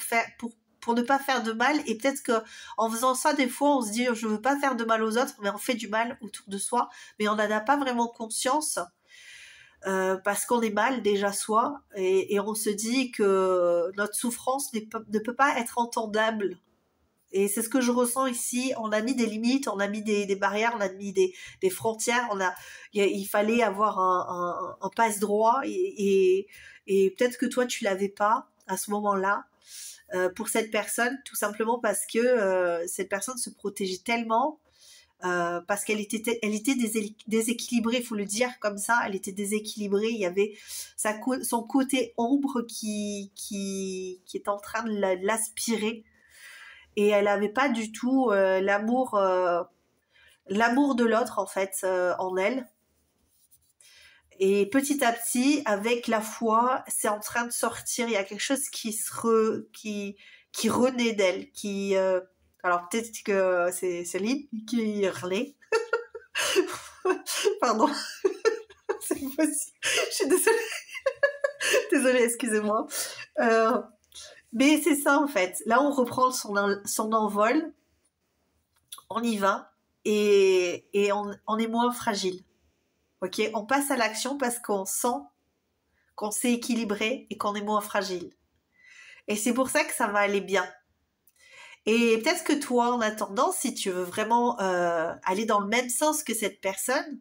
S1: ne pas faire de mal. Et peut-être que en faisant ça, des fois, on se dit je veux pas faire de mal aux autres, mais on fait du mal autour de soi, mais on n'en a pas vraiment conscience. Parce qu'on est mal déjà soi et on se dit que notre souffrance ne peut pas être entendable. Et c'est ce que je ressens ici. On a mis des limites, on a mis des barrières, on a mis des frontières. Il fallait avoir un passe-droit et peut-être que toi tu l'avais pas à ce moment-là pour cette personne, tout simplement parce que cette personne se protégeait tellement. Parce qu'elle était déséquilibrée, il faut le dire comme ça, elle était déséquilibrée, il y avait son côté ombre qui est en train de l'aspirer, et elle n'avait pas du tout l'amour de l'autre en fait en elle. Et petit à petit, avec la foi, c'est en train de sortir, il y a quelque chose qui renaît d'elle, alors peut-être que c'est Céline qui hurlait. Pardon. C'est possible. Je suis désolée. Désolée, excusez-moi. Mais c'est ça en fait. Là, on reprend son envol. On y va. Et on est moins fragile. Ok, on passe à l'action parce qu'on sent qu'on s'est équilibré et qu'on est moins fragile. Et c'est pour ça que ça va aller bien. Et peut-être que toi, en attendant, si tu veux vraiment aller dans le même sens que cette personne,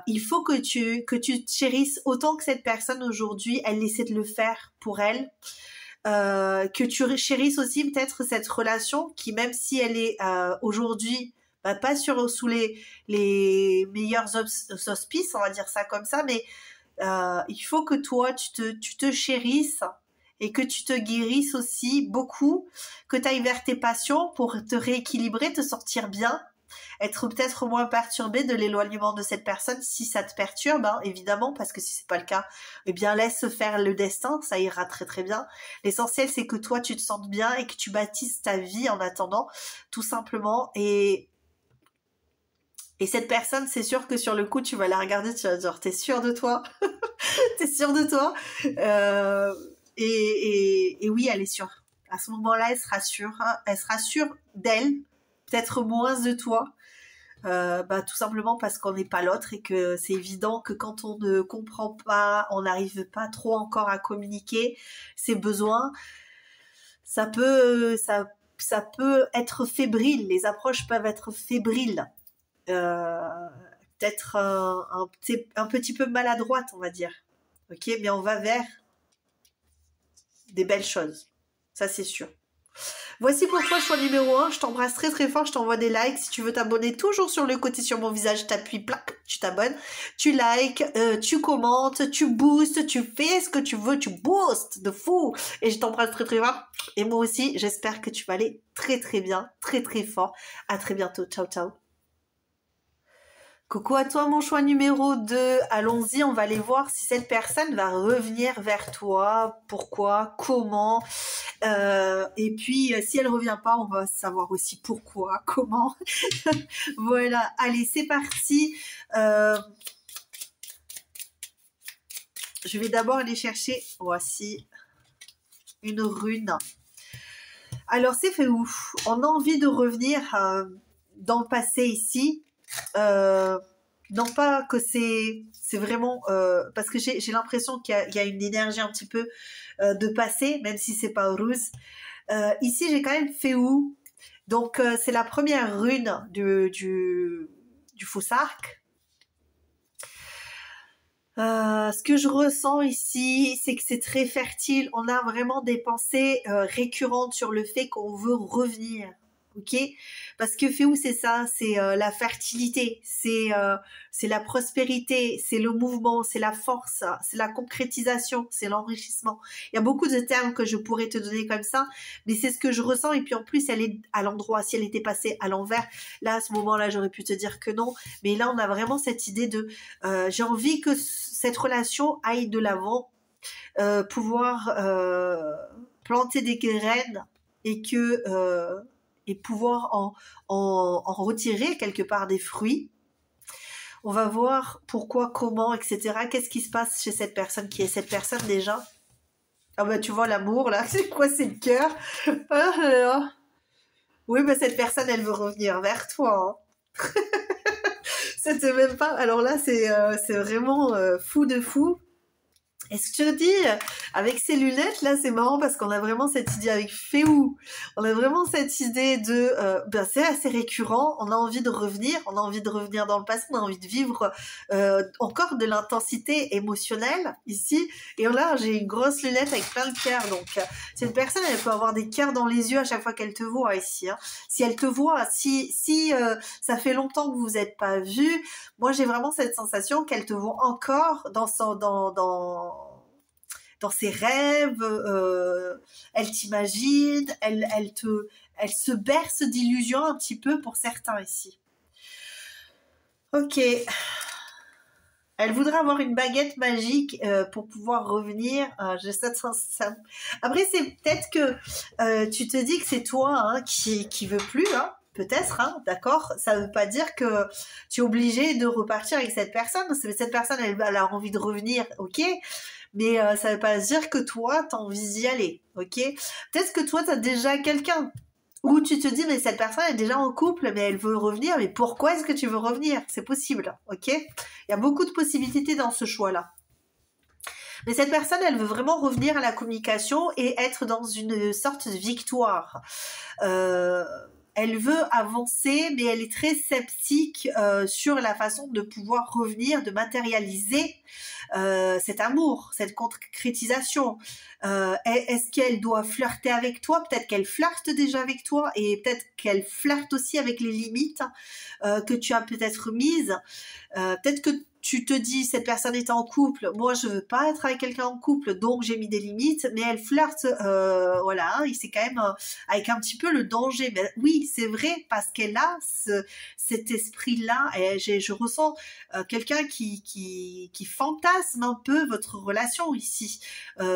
S1: il faut que tu te chérisses autant que cette personne aujourd'hui, elle essaie de le faire pour elle. Que tu chérisses aussi peut-être cette relation qui, même si elle est aujourd'hui pas sous les meilleurs auspices, on va dire ça comme ça, mais il faut que toi tu te chérisses et que tu te guérisses aussi beaucoup, que tu ailles vers tes passions pour te rééquilibrer, te sortir bien, être peut-être moins perturbé de l'éloignement de cette personne si ça te perturbe, hein, évidemment, parce que si c'est pas le cas, eh bien laisse faire le destin, ça ira très très bien. L'essentiel c'est que toi tu te sentes bien et que tu bâtisses ta vie en attendant, tout simplement. Et cette personne, c'est sûr que sur le coup tu vas la regarder, tu vas dire t'es sûr de toi t'es sûr de toi et oui, elle est sûre. À ce moment-là, elle sera sûre, hein, elle sera sûre d'elle, peut-être moins de toi. Tout simplement parce qu'on n'est pas l'autre et que c'est évident que quand on ne comprend pas, on n'arrive pas trop encore à communiquer ses besoins, ça peut être fébrile, les approches peuvent être fébriles, peut-être un petit peu maladroite, on va dire. Ok, mais on va vers des belles choses, ça c'est sûr. Voici pour toi, choix numéro 1. Je t'embrasse très très fort. Je t'envoie des likes. Si tu veux t'abonner, toujours sur le côté sur mon visage, t'appuies, plac, tu t'abonnes. Tu likes, tu commentes, tu boostes, tu fais ce que tu veux, tu boostes de fou. Et je t'embrasse très très fort. Et moi aussi, j'espère que tu vas aller très très bien, très très fort. À très bientôt. Ciao, ciao. Coucou à toi, mon choix numéro 2. Allons-y, on va aller voir si cette personne va revenir vers toi. Pourquoi, comment. Et puis, si elle revient pas, on va savoir aussi pourquoi, comment. Voilà, allez, c'est parti. Je vais d'abord aller chercher, voici, une rune. Alors, c'est fait où? On a envie de revenir dans le passé ici. Non pas que c'est vraiment parce que j'ai l'impression qu'il y a une énergie un petit peu de passé, même si c'est pas rose. Ici j'ai quand même fait où, donc c'est la première rune du faux arc. Ce que je ressens ici, c'est que c'est très fertile. On a vraiment des pensées récurrentes sur le fait qu'on veut revenir. Ok, parce que Féou c'est ça, c'est la fertilité, c'est la prospérité, c'est le mouvement, c'est la force, c'est la concrétisation, c'est l'enrichissement. Il y a beaucoup de termes que je pourrais te donner comme ça, mais c'est ce que je ressens. Et puis en plus elle est à l'endroit, si elle était passée à l'envers, là à ce moment-là j'aurais pu te dire que non, mais là on a vraiment cette idée de j'ai envie que cette relation aille de l'avant, pouvoir planter des graines et que et pouvoir en retirer quelque part des fruits. On va voir pourquoi, comment, etc. Qu'est-ce qui se passe chez cette personne? Qui est cette personne déjà? Ah bah tu vois l'amour là, c'est quoi? C'est le cœur. Ah là là. Oui, bah cette personne elle veut revenir vers toi. Hein. C'était même pas... Alors là c'est vraiment fou de fou. Est-ce que je te dis, avec ces lunettes, là, c'est marrant parce qu'on a vraiment cette idée avec Féou. On a vraiment cette idée de, c'est assez récurrent. On a envie de revenir. On a envie de revenir dans le passé. On a envie de vivre encore de l'intensité émotionnelle ici. Et là, j'ai une grosse lunette avec plein de cœurs. Donc, cette personne, elle peut avoir des cœurs dans les yeux à chaque fois qu'elle te voit ici. Hein. Si elle te voit, si ça fait longtemps que vous n'êtes pas vus, moi, j'ai vraiment cette sensation qu'elle te voit encore dans ses rêves, elle t'imagine, elle se berce d'illusions un petit peu pour certains ici. Ok. Elle voudrait avoir une baguette magique pour pouvoir revenir. J'ai cette sensation. Après, c'est peut-être que tu te dis que c'est toi hein, qui veut plus, hein. Peut-être, hein, d'accord. Ça ne veut pas dire que tu es obligé de repartir avec cette personne. Cette personne, elle a envie de revenir, ok. Mais ça ne veut pas dire que toi, tu as envie d'y aller, ok. Peut-être que toi, tu as déjà quelqu'un. Ou tu te dis, mais cette personne est déjà en couple, mais elle veut revenir. Mais pourquoi est-ce que tu veux revenir? C'est possible, ok. Il y a beaucoup de possibilités dans ce choix-là. Mais cette personne, elle veut vraiment revenir à la communication et être dans une sorte de victoire. Elle veut avancer, mais elle est très sceptique sur la façon de pouvoir revenir, de matérialiser cet amour, cette concrétisation. Est-ce qu'elle doit flirter avec toi? Peut-être qu'elle flirte déjà avec toi et peut-être qu'elle flirte aussi avec les limites que tu as peut-être mises. Peut-être que tu te dis, cette personne est en couple, moi je veux pas être avec quelqu'un en couple, donc j'ai mis des limites, mais elle flirte, voilà, hein, c'est quand même avec un petit peu le danger. Mais oui, c'est vrai, parce qu'elle a cet esprit-là, et je ressens quelqu'un qui fantasme un peu votre relation ici.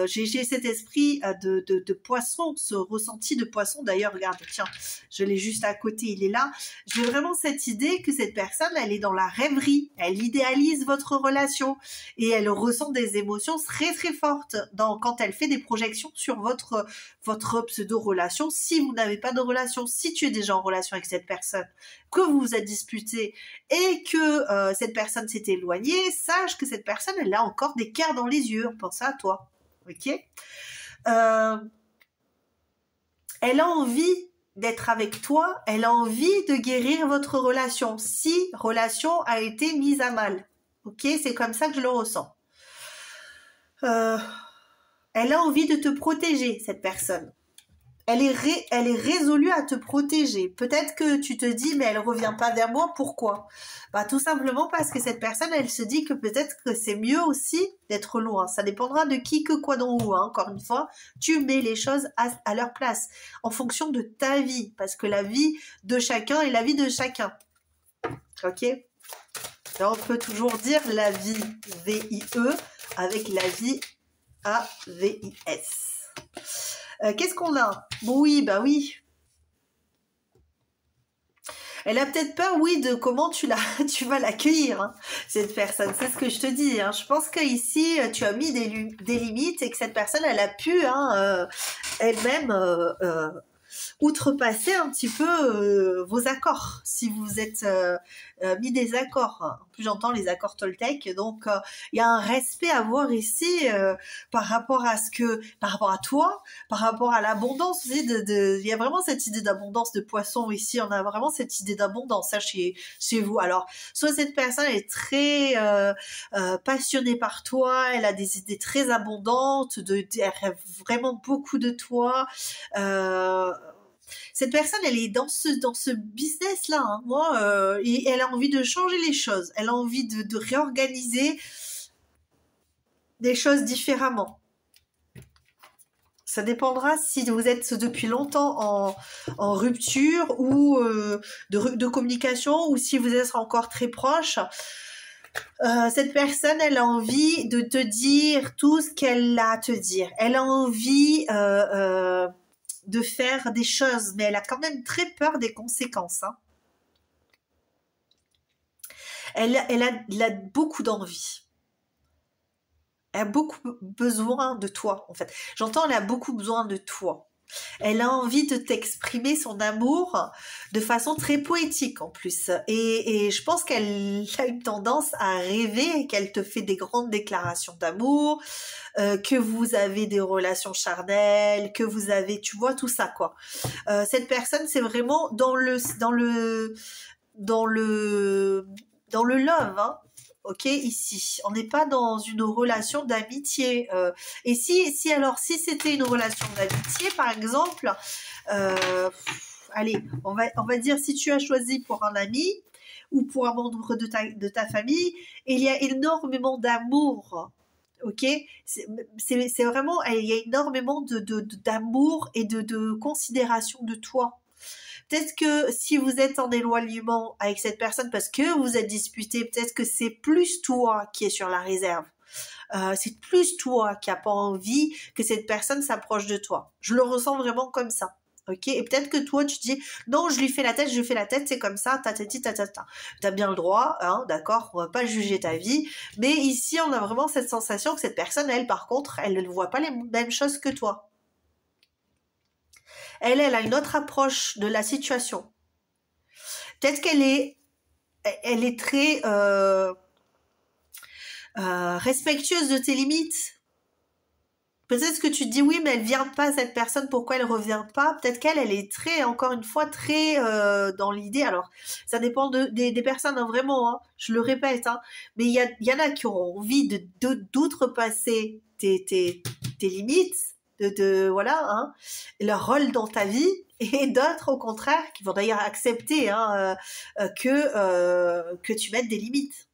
S1: J'ai cet esprit de poisson, ce ressenti de poisson. D'ailleurs, regarde, tiens, je l'ai juste à côté, il est là. J'ai vraiment cette idée que cette personne, elle est dans la rêverie, elle idéalise votre relation et elle ressent des émotions très très fortes quand elle fait des projections sur votre pseudo-relation. Si vous n'avez pas de relation, si tu es déjà en relation avec cette personne, que vous vous êtes disputé et que cette personne s'est éloignée, sache que cette personne, elle a encore des cœurs dans les yeux, pense à toi, ok. Elle a envie d'être avec toi, elle a envie de guérir votre relation, si relation a été mise à mal. Ok, c'est comme ça que je le ressens. Elle a envie de te protéger, cette personne. elle est résolue à te protéger. Peut-être que tu te dis, mais elle revient pas vers moi, pourquoi? Bah, tout simplement parce que cette personne, elle se dit que peut-être que c'est mieux aussi d'être loin. Ça dépendra de qui, que, quoi, dans où, hein. Encore une fois, tu mets les choses à leur place, en fonction de ta vie, parce que la vie de chacun est la vie de chacun. Ok? Là, on peut toujours dire la vie, V-I-E, avec la vie, A-V-I-S. Qu'est-ce qu'on a? Bon, oui, bah oui. Elle a peut-être peur, oui, de comment tu vas l'accueillir, hein, cette personne. C'est ce que je te dis. Hein. Je pense qu'ici, tu as mis des limites et que cette personne, elle a pu elle-même outrepasser un petit peu vos accords, si vous êtes mis des accords. En plus, j'entends les accords Toltec, donc il y a un respect à avoir ici par rapport à toi, par rapport à l'abondance aussi. Il y a vraiment cette idée d'abondance de poisson ici. On a vraiment cette idée d'abondance chez vous. Alors, soit cette personne est très passionnée par toi, elle a des idées très abondantes, elle rêve vraiment beaucoup de toi. Cette personne, elle est dans ce business-là, hein. Moi, et elle a envie de changer les choses. Elle a envie de réorganiser des choses différemment. Ça dépendra si vous êtes depuis longtemps en rupture ou de communication, ou si vous êtes encore très proche. Cette personne, elle a envie de te dire tout ce qu'elle a à te dire. Elle a envie de faire des choses, mais elle a quand même très peur des conséquences. Hein. Elle a beaucoup d'envie. Elle a beaucoup besoin de toi, en fait. J'entends, elle a beaucoup besoin de toi. Elle a envie de t'exprimer son amour de façon très poétique en plus. Et je pense qu'elle a une tendance à rêver, qu'elle te fait des grandes déclarations d'amour, que vous avez des relations charnelles, que vous avez, tu vois, tout ça, quoi. Cette personne, c'est vraiment dans le love, hein. Ok, ici, on n'est pas dans une relation d'amitié. Et si c'était une relation d'amitié, par exemple, allez, on va dire si tu as choisi pour un ami ou pour un membre de ta famille, il y a énormément d'amour. Ok, c'est vraiment, il y a énormément d'amour et de considération de toi. Peut-être que si vous êtes en éloignement avec cette personne parce que vous êtes disputé, peut-être que c'est plus toi qui est sur la réserve. C'est plus toi qui n'as pas envie que cette personne s'approche de toi. Je le ressens vraiment comme ça. Ok, et peut-être que toi tu dis non, je lui fais la tête, c'est comme ça, tatati tatata. T'as bien le droit, hein, d'accord, on va pas juger ta vie, mais ici on a vraiment cette sensation que cette personne, elle, par contre, elle ne voit pas les mêmes choses que toi. Elle a une autre approche de la situation. Peut-être qu'elle est très respectueuse de tes limites. Peut-être que tu te dis oui, mais elle vient pas, cette personne, pourquoi elle revient pas? Peut-être qu'elle est très, encore une fois, très dans l'idée. Alors, ça dépend des personnes, hein, vraiment, hein, je le répète, hein, mais il y en a qui auront envie d'outrepasser tes limites, voilà, hein, leur rôle dans ta vie, et d'autres au contraire qui vont d'ailleurs accepter hein, que tu mettes des limites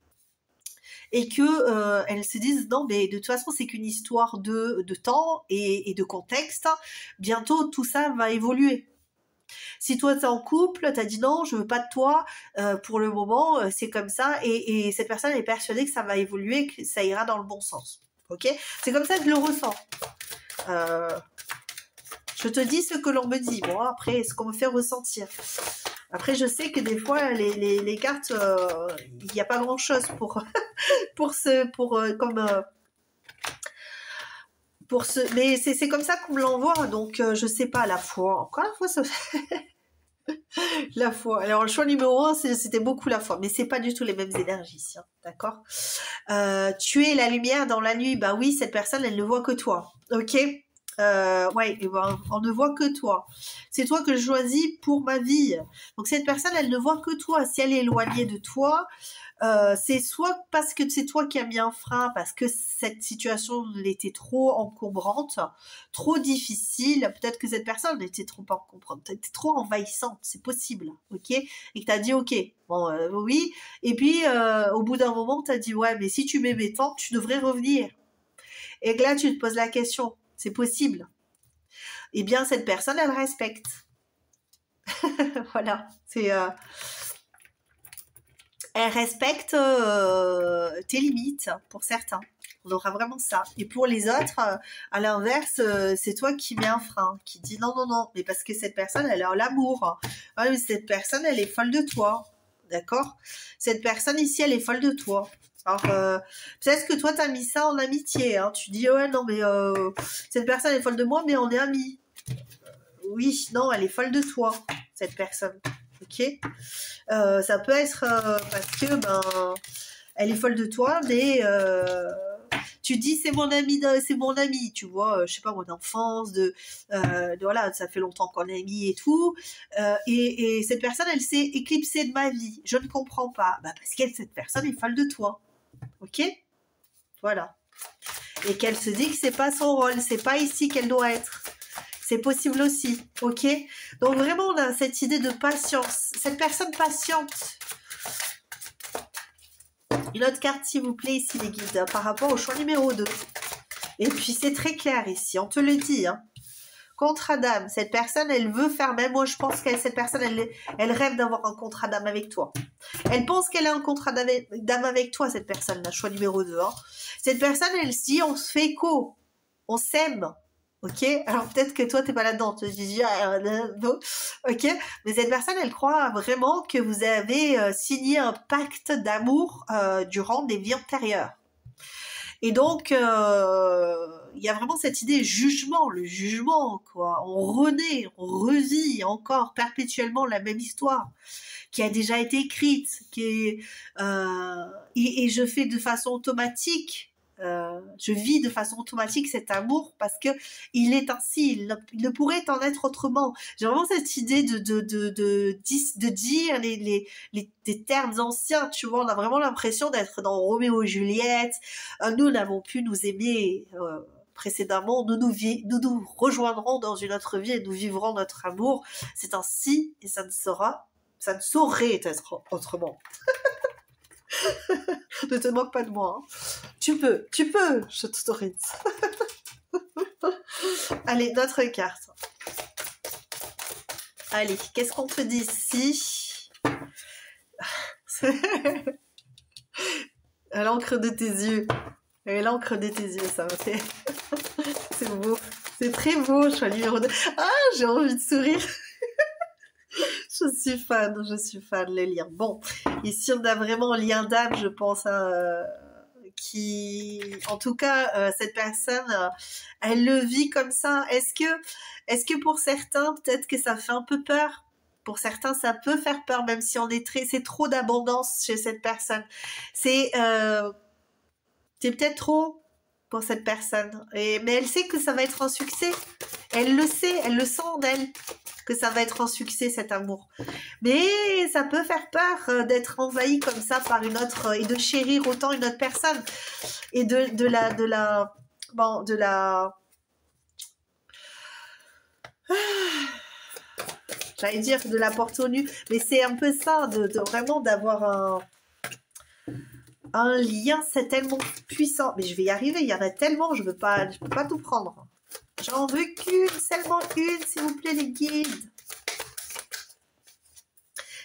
S1: et que elles se disent non mais de toute façon c'est qu'une histoire de temps et de contexte, bientôt tout ça va évoluer. Si toi t'es en couple, t'as dit non, je veux pas de toi pour le moment, c'est comme ça, et cette personne est persuadée que ça va évoluer, que ça ira dans le bon sens. Ok, c'est comme ça que je le ressens. Je te dis ce que l'on me dit. Bon, après, ce qu'on me fait ressentir. Après, je sais que des fois, les cartes, il n'y a pas grand-chose pour mais c'est comme ça qu'on me l'envoie. Donc, je sais pas, la foi. Encore la foi, ça... La foi. Alors, le choix numéro 1, c'était beaucoup la foi. Mais c'est pas du tout les mêmes énergies ici. Hein, d'accord. Tu es la lumière dans la nuit. Bah oui, cette personne, elle ne voit que toi. Ok. Ouais, et ben, on ne voit que toi. C'est toi que je choisis pour ma vie. Donc cette personne, elle ne voit que toi. Si elle est éloignée de toi, c'est soit parce que c'est toi qui as mis un frein, parce que cette situation était trop encombrante, trop difficile. Peut-être que cette personne était trop encombrante, était trop envahissante, c'est possible, ok? Et que tu as dit ok, bon, oui. Et puis au bout d'un moment, tu as dit ouais, mais si tu m'aimais tant, tu devrais revenir. Et que là, tu te poses la question, c'est possible. Eh bien, cette personne, elle respecte. Voilà, c'est... elle respecte tes limites, pour certains. On aura vraiment ça. Et pour les autres, à l'inverse, c'est toi qui mets un frein, qui dit non, non, non. Mais parce que cette personne, elle a l'amour. Ah, mais cette personne, elle est folle de toi. D'accord? Cette personne ici, elle est folle de toi. Alors, peut-être que toi, t'as mis ça en amitié. Hein. Tu dis, ouais, non, mais cette personne est folle de moi, mais on est amis. Oui, non, elle est folle de toi, cette personne. Ok? Ça peut être parce que ben elle est folle de toi, mais tu dis c'est mon ami, tu vois, je sais pas, mon enfance, voilà, ça fait longtemps qu'on est amis et tout, et cette personne, elle s'est éclipsée de ma vie. Je ne comprends pas, bah, parce que cette personne est folle de toi, ok, voilà, et qu'elle se dit que c'est pas son rôle, c'est pas ici qu'elle doit être. C'est possible aussi, ok? Donc vraiment, on a cette idée de patience. Cette personne patiente. Une autre carte, s'il vous plaît, ici, les guides, par rapport au choix numéro 2. Et puis, c'est très clair ici, on te le dit. Hein. Contrat d'âme, cette personne, elle veut faire, même moi, je pense que cette personne, elle rêve d'avoir un contrat d'âme avec toi. Elle pense qu'elle a un contrat d'âme avec toi, cette personne-là, choix numéro 2. Hein. Cette personne, elle se dit, on se fait écho, on s'aime. Ok, alors peut-être que toi t'es pas là-dedans, tu dis ok, mais cette personne elle croit vraiment que vous avez signé un pacte d'amour durant des vies antérieures. Et donc il y a vraiment cette idée jugement, le jugement quoi. On renaît, on revit encore perpétuellement la même histoire qui a déjà été écrite, qui est et je fais de façon automatique. Je vis de façon automatique cet amour parce que il est ainsi, il ne pourrait en être autrement. J'ai vraiment cette idée de dire des termes anciens, tu vois, on a vraiment l'impression d'être dans Roméo et Juliette. Nous n'avons pu nous aimer précédemment, nous nous rejoindrons dans une autre vie et nous vivrons notre amour. C'est ainsi et ça ne saurait être autrement. Ne te moque pas de moi. Hein. Tu peux, je t'autorise. Allez, notre carte. Allez, qu'est-ce qu'on te dit ici? L'encre de tes yeux. Et l'encre de tes yeux, ça m'a fait... C'est beau. C'est très beau, choix numéro 2. Ah, j'ai envie de sourire. Je suis fan, les liens. Bon, ici on a vraiment un lien d'âme, je pense, qui, en tout cas, cette personne, elle le vit comme ça. Est-ce que pour certains, peut-être que ça fait un peu peur? Pour certains, ça peut faire peur, même si c'est trop d'abondance chez cette personne. C'est peut-être trop pour cette personne. Mais elle sait que ça va être un succès. Elle le sait, elle le sent en elle. Que ça va être un succès cet amour, mais ça peut faire peur d'être envahi comme ça par une autre et de chérir autant une autre personne et de la j'allais dire de la porter au nu, mais c'est un peu ça de vraiment d'avoir un lien, c'est tellement puissant, mais je vais y arriver, il y en a tellement, je peux pas tout prendre. J'en veux seulement une, s'il vous plaît, les guides.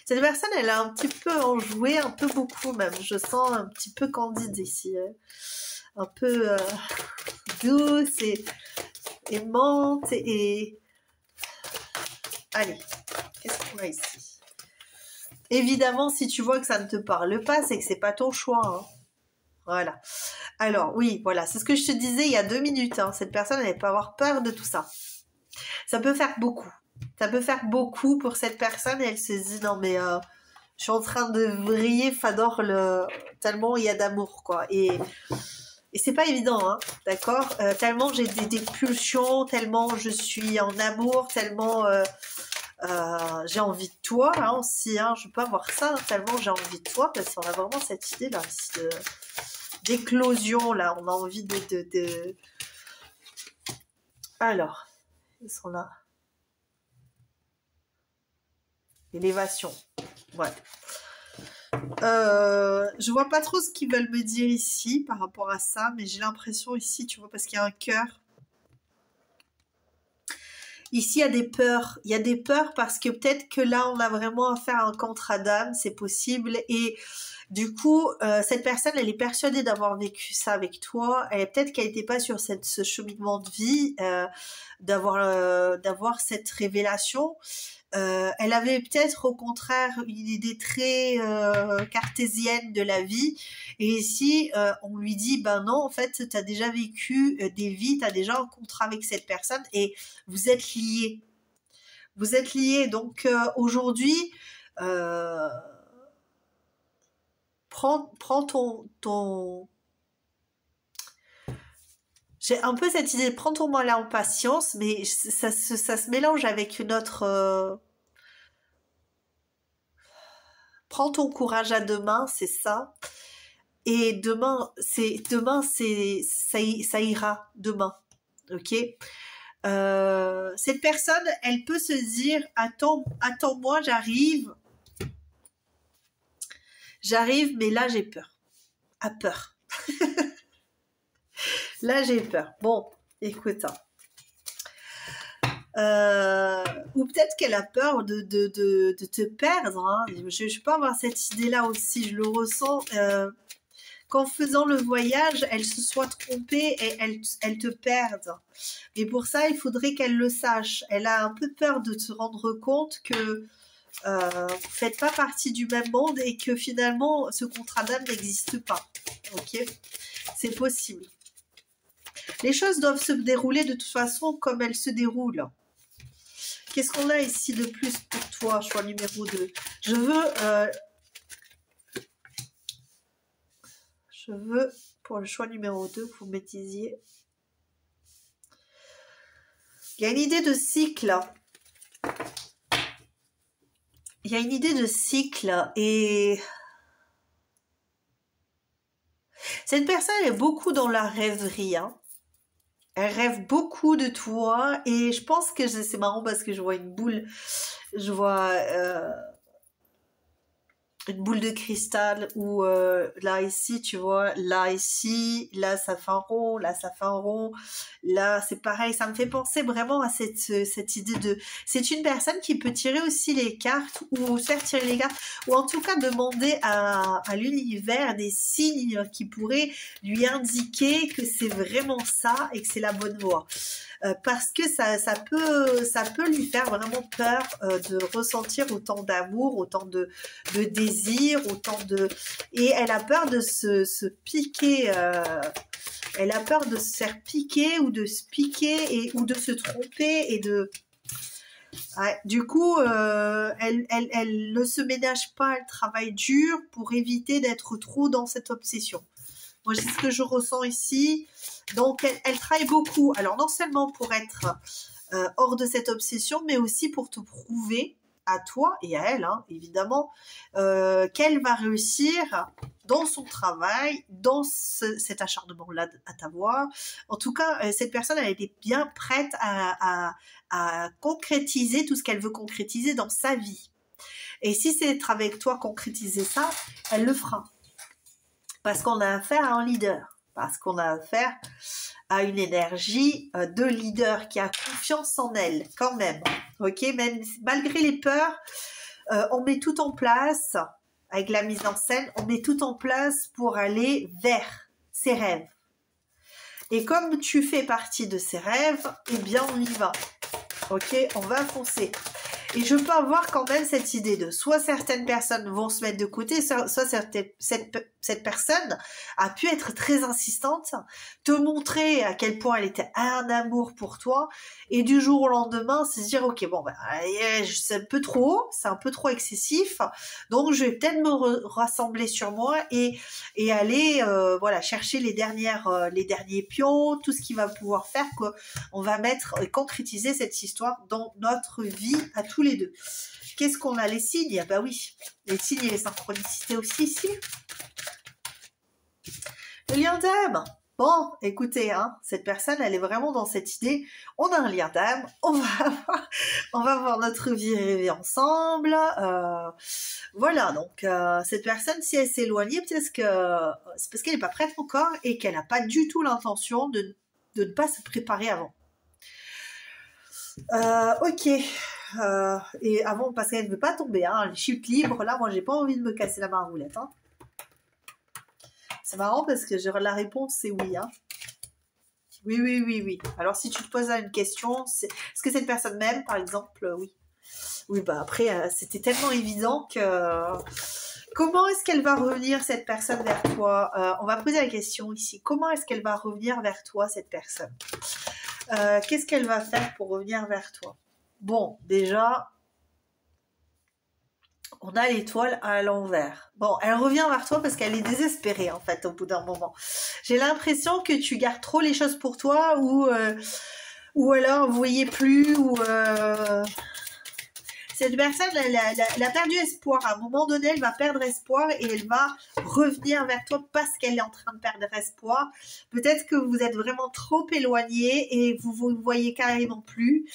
S1: Cette personne, elle a un petit peu enjoué, un peu beaucoup même. Je sens un petit peu candide ici. Un peu douce et aimante et... Allez, qu'est-ce qu'on a ici? Évidemment, si tu vois que ça ne te parle pas, c'est que c'est pas ton choix. Hein. Voilà. Alors, oui, voilà, c'est ce que je te disais il y a 2 minutes. Hein. Cette personne, elle peut avoir peur de tout ça. Ça peut faire beaucoup. Ça peut faire beaucoup pour cette personne et elle se dit, non mais je suis en train de vriller Fador tellement il y a d'amour, quoi. Et Et c'est pas évident, hein, d'accord, tellement j'ai des pulsions, tellement je suis en amour, tellement j'ai envie de toi, hein, aussi, hein, je peux avoir ça, hein, tellement j'ai envie de toi, parce qu'on a vraiment cette idée là, d'éclosion, là, on a envie de... Alors, ils sont là. Élévation, ouais. Je vois pas trop ce qu'ils veulent me dire ici par rapport à ça, mais j'ai l'impression ici, tu vois, parce qu'il y a un cœur. Ici, il y a des peurs. Il y a des peurs parce que peut-être que là, on a vraiment affaire à un contrat d'âme, c'est possible. Et du coup, cette personne, elle est persuadée d'avoir vécu ça avec toi. Et peut-être qu'elle n'était pas sur ce cheminement de vie, d'avoir cette révélation. Elle avait peut-être au contraire une idée très cartésienne de la vie, et ici on lui dit ben non, en fait tu as déjà vécu des vies, tu as déjà un contrat avec cette personne et vous êtes liés, donc aujourd'hui prends ton j'ai un peu cette idée de prends ton mal en patience, mais ça se mélange avec une autre prends ton courage à deux mains, c'est ça. Et demain, ça ira demain, ok. Cette personne, elle peut se dire attends-moi, j'arrive, mais là j'ai peur, peur. Là j'ai peur. Bon, écoute. Ou peut-être qu'elle a peur de te perdre. Hein. Je peux avoir cette idée-là aussi, je le ressens. Qu'en faisant le voyage, elle se soit trompée et elle te perde. Et pour ça, il faudrait qu'elle le sache. Elle a un peu peur de se rendre compte que vous ne faites pas partie du même monde et que finalement, ce contrat d'âme n'existe pas. Ok, c'est possible. Les choses doivent se dérouler de toute façon comme elles se déroulent. Qu'est-ce qu'on a ici de plus pour toi, choix numéro 2? Je veux, pour le choix numéro 2, que vous me disiez. Il y a une idée de cycle. Il y a une idée de cycle et cette personne est beaucoup dans la rêverie. Hein. Elle rêve beaucoup de toi et je pense que c'est marrant parce que je vois une boule. Je vois... une boule de cristal où là ici tu vois, là ici, là ça fait un rond, là ça fait un rond, là c'est pareil, ça me fait penser vraiment à cette idée de, c'est une personne qui peut tirer aussi les cartes ou faire tirer les cartes ou en tout cas demander à l'univers des signes qui pourraient lui indiquer que c'est vraiment ça et que c'est la bonne voie. Parce que ça peut lui faire vraiment peur de ressentir autant d'amour, autant de désir, autant de... Et elle a peur de se piquer, elle a peur de se faire piquer ou de se piquer ou de se tromper et de... Ouais, du coup, elle ne se ménage pas, elle travaille dur pour éviter d'être trop dans cette obsession. Moi, c'est ce que je ressens ici. Donc, elle travaille beaucoup. Alors, non seulement pour être hors de cette obsession, mais aussi pour te prouver à toi et à elle, hein, évidemment, qu'elle va réussir dans son travail, dans cet acharnement-là à t'avoir. En tout cas, cette personne, elle est bien prête à concrétiser tout ce qu'elle veut concrétiser dans sa vie. Et si c'est être avec toi concrétiser ça, elle le fera. Parce qu'on a affaire à un leader, parce qu'on a affaire à une énergie de leader qui a confiance en elle, quand même. Ok, même malgré les peurs, on met tout en place, avec la mise en scène, on met tout en place pour aller vers ses rêves. Et comme tu fais partie de ses rêves, eh bien on y va. Ok, on va foncer. Et je peux avoir quand même cette idée de soit certaines personnes vont se mettre de côté, soit cette personne a pu être très insistante, te montrer à quel point elle était un amour pour toi, et du jour au lendemain se dire ok bon c'est un peu trop, c'est un peu trop excessif, donc je vais peut-être me rassembler sur moi et aller voilà chercher les derniers pions, tout ce qui va pouvoir faire qu'on va mettre et concrétiser cette histoire dans notre vie à tous les deux. Qu'est-ce qu'on a, les signes? Bah oui, les signes et les synchronicités aussi ici. Le lien d'âme. Bon, écoutez, hein, cette personne, elle est vraiment dans cette idée. On a un lien d'âme, on va voir notre vie rêver ensemble. Voilà, donc cette personne, si elle s'est éloignée, peut-être que c'est parce qu'elle n'est pas prête encore et qu'elle n'a pas du tout l'intention de ne pas se préparer avant. Ok. Et avant, parce qu'elle ne veut pas tomber, hein, elle chute libre. Là, moi, j'ai pas envie de me casser la maroulette. Hein. C'est marrant parce que la réponse, c'est oui. Hein. Oui. Alors, si tu te poses une question, est-ce que cette personne m'aime, par exemple? Oui. Oui, bah après, c'était tellement évident que... Comment est-ce qu'elle va revenir, cette personne, vers toi? On va poser la question ici. Comment est-ce qu'elle va revenir vers toi, cette personne? Qu'est-ce qu'elle va faire pour revenir vers toi? Bon, déjà, on a l'étoile à l'envers. Bon, elle revient vers toi parce qu'elle est désespérée, en fait, au bout d'un moment. J'ai l'impression que tu gardes trop les choses pour toi ou alors vous voyez plus ou... Cette personne, elle a perdu espoir. À un moment donné, elle va perdre espoir et elle va revenir vers toi parce qu'elle est en train de perdre espoir. Peut-être que vous êtes vraiment trop éloigné et vous ne voyez carrément plus.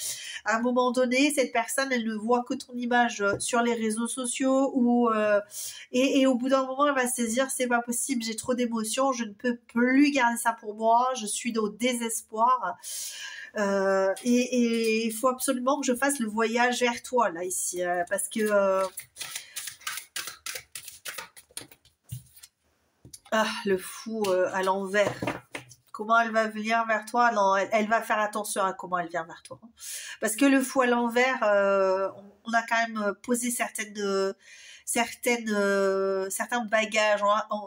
S1: À un moment donné, cette personne, elle ne voit que ton image sur les réseaux sociaux et au bout d'un moment, elle va se dire, c'est pas possible, j'ai trop d'émotions, je ne peux plus garder ça pour moi, je suis au désespoir. Et il faut absolument que je fasse le voyage vers toi là ici parce que le fou à l'envers, comment elle va venir vers toi? Non, elle va faire attention à comment elle vient vers toi parce que le fou à l'envers, on a quand même posé certains bagages,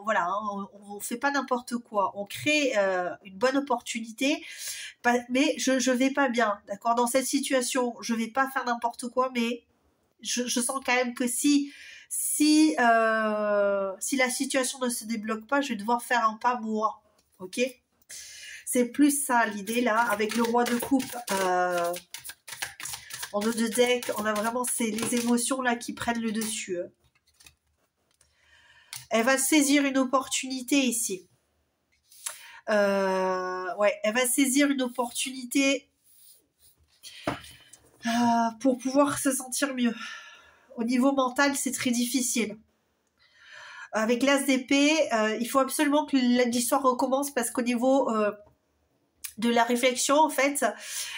S1: voilà, hein, on fait pas n'importe quoi, on crée une bonne opportunité, mais je vais pas bien, d'accord, dans cette situation, je vais pas faire n'importe quoi, mais je sens quand même que si la situation ne se débloque pas, je vais devoir faire un pas moi, ok? C'est plus ça l'idée là, avec le roi de coupe. En haut de deck, on a vraiment les émotions là qui prennent le dessus. Elle va saisir une opportunité ici. Ouais, elle va saisir une opportunité pour pouvoir se sentir mieux. Au niveau mental, c'est très difficile. Avec l'as d'épée, il faut absolument que l'histoire recommence parce qu'au niveau de la réflexion, en fait,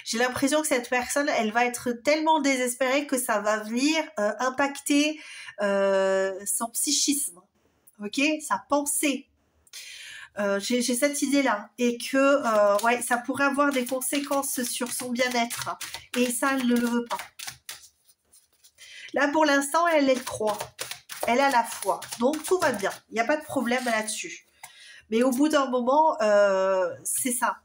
S1: j'ai l'impression que cette personne, elle va être tellement désespérée que ça va venir impacter son psychisme, ok, sa pensée. J'ai cette idée-là et que ouais, ça pourrait avoir des conséquences sur son bien-être et ça, elle ne le veut pas. Là, pour l'instant, elle croit. Elle a la foi. Donc, tout va bien. Il n'y a pas de problème là-dessus. Mais au bout d'un moment, c'est ça.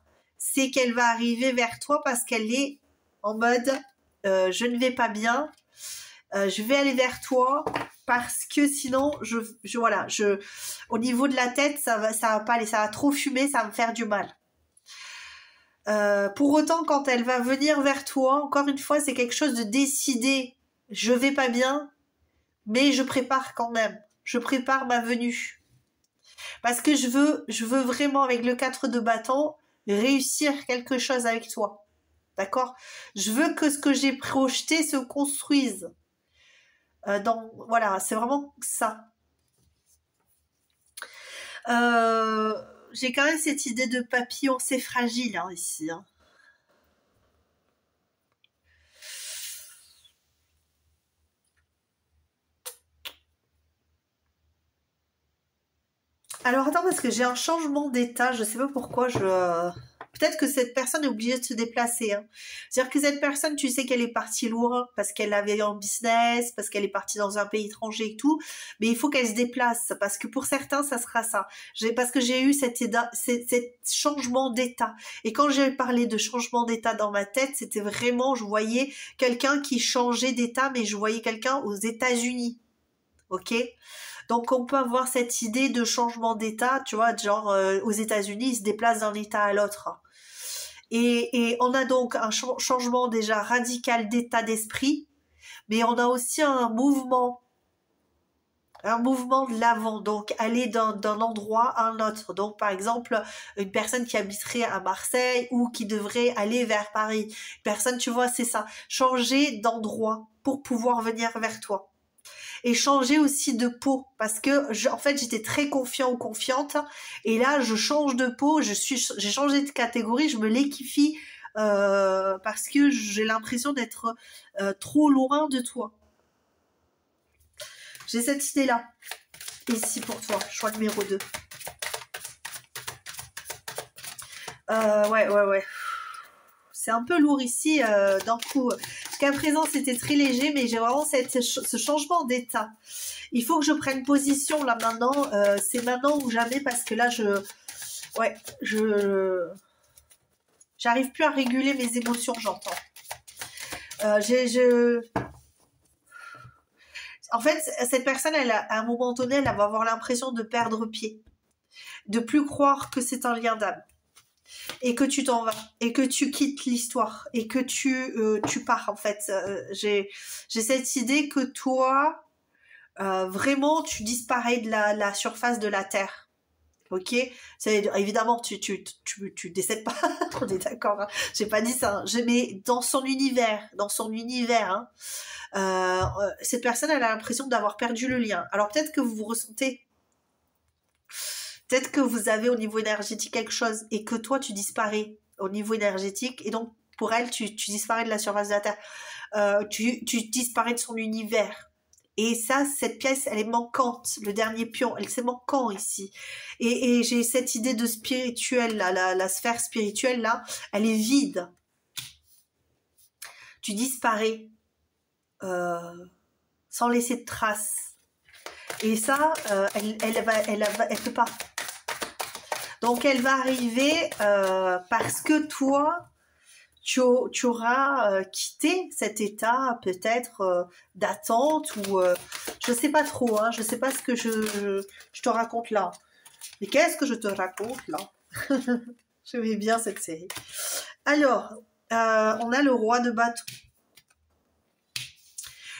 S1: C'est qu'elle va arriver vers toi parce qu'elle est en mode je ne vais pas bien. Je vais aller vers toi parce que sinon, voilà, au niveau de la tête, ça va pas aller. Ça va trop fumer, ça va me faire du mal. Pour autant, quand elle va venir vers toi, encore une fois, c'est quelque chose de décidé. Je vais pas bien, mais je prépare quand même. Je prépare ma venue. Parce que je veux vraiment, avec le 4 de bâton, réussir quelque chose avec toi. D'accord? Je veux que ce que j'ai projeté se construise. Voilà, c'est vraiment ça. J'ai quand même cette idée de papillon, c'est fragile hein, ici. Hein. Alors attends, parce que j'ai un changement d'état, je sais pas pourquoi Peut-être que cette personne est obligée de se déplacer. Hein. C'est-à-dire que cette personne, tu sais qu'elle est partie loin parce qu'elle avait un business, parce qu'elle est partie dans un pays étranger et tout, mais il faut qu'elle se déplace parce que pour certains, ça sera ça. Parce que j'ai eu cet changement d'état. Et quand j'ai parlé de changement d'état dans ma tête, c'était vraiment, je voyais quelqu'un qui changeait d'état, mais je voyais quelqu'un aux États-Unis. Ok ? Donc, on peut avoir cette idée de changement d'état, tu vois, genre aux États-Unis, ils se déplacent d'un état à l'autre. Et on a donc un changement déjà radical d'état d'esprit, mais on a aussi un mouvement de l'avant, donc aller d'un endroit à un autre. Donc, par exemple, une personne qui habiterait à Marseille ou qui devrait aller vers Paris. Une personne, tu vois, c'est ça, changer d'endroit pour pouvoir venir vers toi. Et changer aussi de peau parce que en fait j'étais très confiant ou confiante et là je change de peau, j'ai changé de catégorie, je me liquifie parce que j'ai l'impression d'être trop loin de toi. J'ai cette idée là ici pour toi, choix numéro 2. Ouais. C'est un peu lourd ici d'un coup. Jusqu'à présent, c'était très léger, mais j'ai vraiment ce changement d'état. Il faut que je prenne position là maintenant. C'est maintenant ou jamais parce que là, j'arrive plus à réguler mes émotions, j'entends. En fait, cette personne, à un moment donné, elle va avoir l'impression de perdre pied, de plus croire que c'est un lien d'âme. Et que tu t'en vas, et que tu quittes l'histoire, et que tu pars en fait. J'ai cette idée que toi, vraiment, tu disparais de la surface de la Terre. Ok, évidemment, tu décèdes pas, on est d'accord. Hein. J'ai pas dit ça. Mais dans son univers, cette personne, elle a l'impression d'avoir perdu le lien. Alors peut-être que vous vous ressentez. Peut-être que vous avez au niveau énergétique quelque chose et que toi, tu disparais au niveau énergétique et donc pour elle, tu disparais de la surface de la Terre. Tu disparais de son univers. Et ça, cette pièce, elle est manquante. Le dernier pion, c'est manquant ici. Et j'ai cette idée de spirituel, là, la sphère spirituelle, là, elle est vide. Tu disparais sans laisser de traces. Et ça, elle peut pas. Donc, elle va arriver parce que toi, tu auras quitté cet état peut-être d'attente ou je sais pas trop, hein, je sais pas ce que je te raconte là. Mais qu'est-ce que je te raconte là? J'aimais bien cette série. Alors, on a le roi de bâton.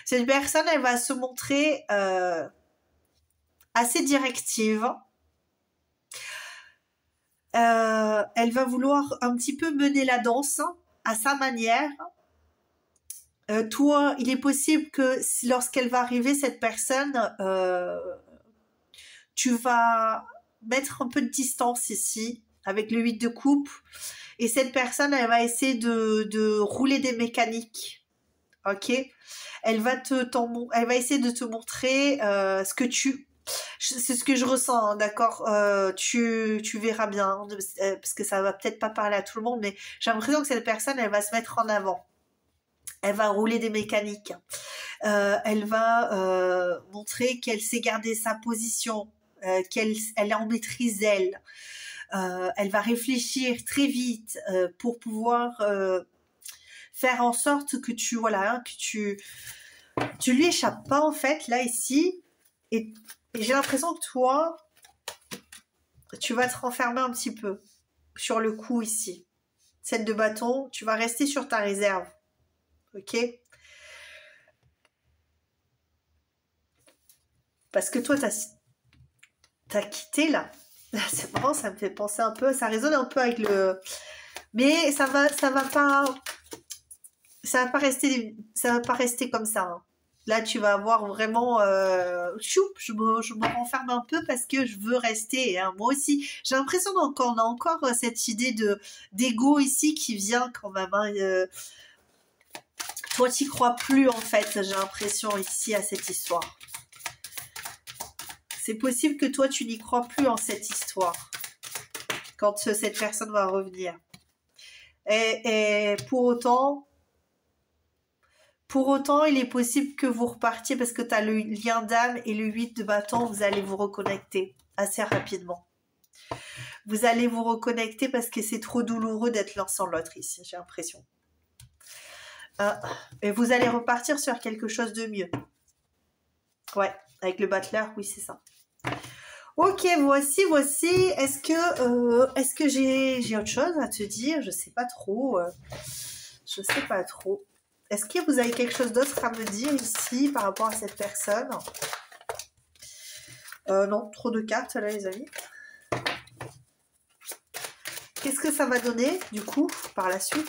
S1: Cette personne, elle va se montrer assez directive. Elle va vouloir un petit peu mener la danse à sa manière. Toi, il est possible que lorsqu'elle va arriver, cette personne, tu vas mettre un peu de distance ici avec le 8 de coupe. Et cette personne, elle va essayer de rouler des mécaniques. Ok ? Elle va essayer de te montrer ce que c'est ce que je ressens, hein, d'accord. Tu verras bien, parce que ça va peut-être pas parler à tout le monde, mais j'ai l'impression que cette personne, elle va se mettre en avant. Elle va rouler des mécaniques. Elle va montrer qu'elle sait garder sa position, qu'elle est en maîtrise d'elle. Elle va réfléchir très vite pour pouvoir faire en sorte que tu lui échappes pas en fait là ici. Et j'ai l'impression que toi, tu vas te renfermer un petit peu sur le coup ici. Celle de bâton, tu vas rester sur ta réserve. Ok ? Parce que toi, t'as quitté là. C'est marrant, ça me fait penser un peu, ça résonne un peu avec le... Mais ça va pas rester comme ça. Hein. Là, tu vas avoir vraiment... je me renferme un peu parce que je veux rester. Hein. Moi aussi, j'ai l'impression qu'on a encore cette idée d'ego ici qui vient quand même. Hein. Toi, t'y crois plus, en fait, j'ai l'impression ici à cette histoire. C'est possible que toi, tu n'y crois plus en cette histoire quand cette personne va revenir. Et pour autant, il est possible que vous repartiez parce que tu as le lien d'âme et le 8 de bâton, vous allez vous reconnecter assez rapidement. Vous allez vous reconnecter parce que c'est trop douloureux d'être l'un sans l'autre ici, j'ai l'impression. Et vous allez repartir sur quelque chose de mieux. Ouais, avec le battleur, oui, c'est ça. Ok, voici. Est-ce que j'ai autre chose à te dire? Je sais pas trop. Je sais pas trop. Est-ce que vous avez quelque chose d'autre à me dire ici par rapport à cette personne? Non, trop de cartes là, les amis. Qu'est-ce que ça va donner, du coup, par la suite?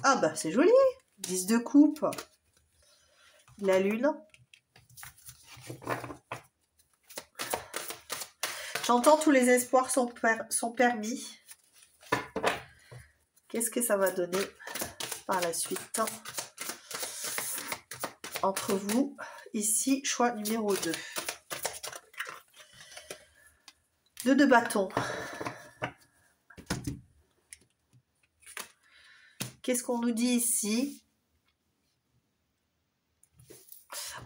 S1: Ah bah, c'est joli. 10 de coupe. La lune. J'entends tous les espoirs sont permis. Qu'est-ce que ça va donner par la suite entre vous? Ici, choix numéro 2. 2 de bâton. Qu'est-ce qu'on nous dit ici?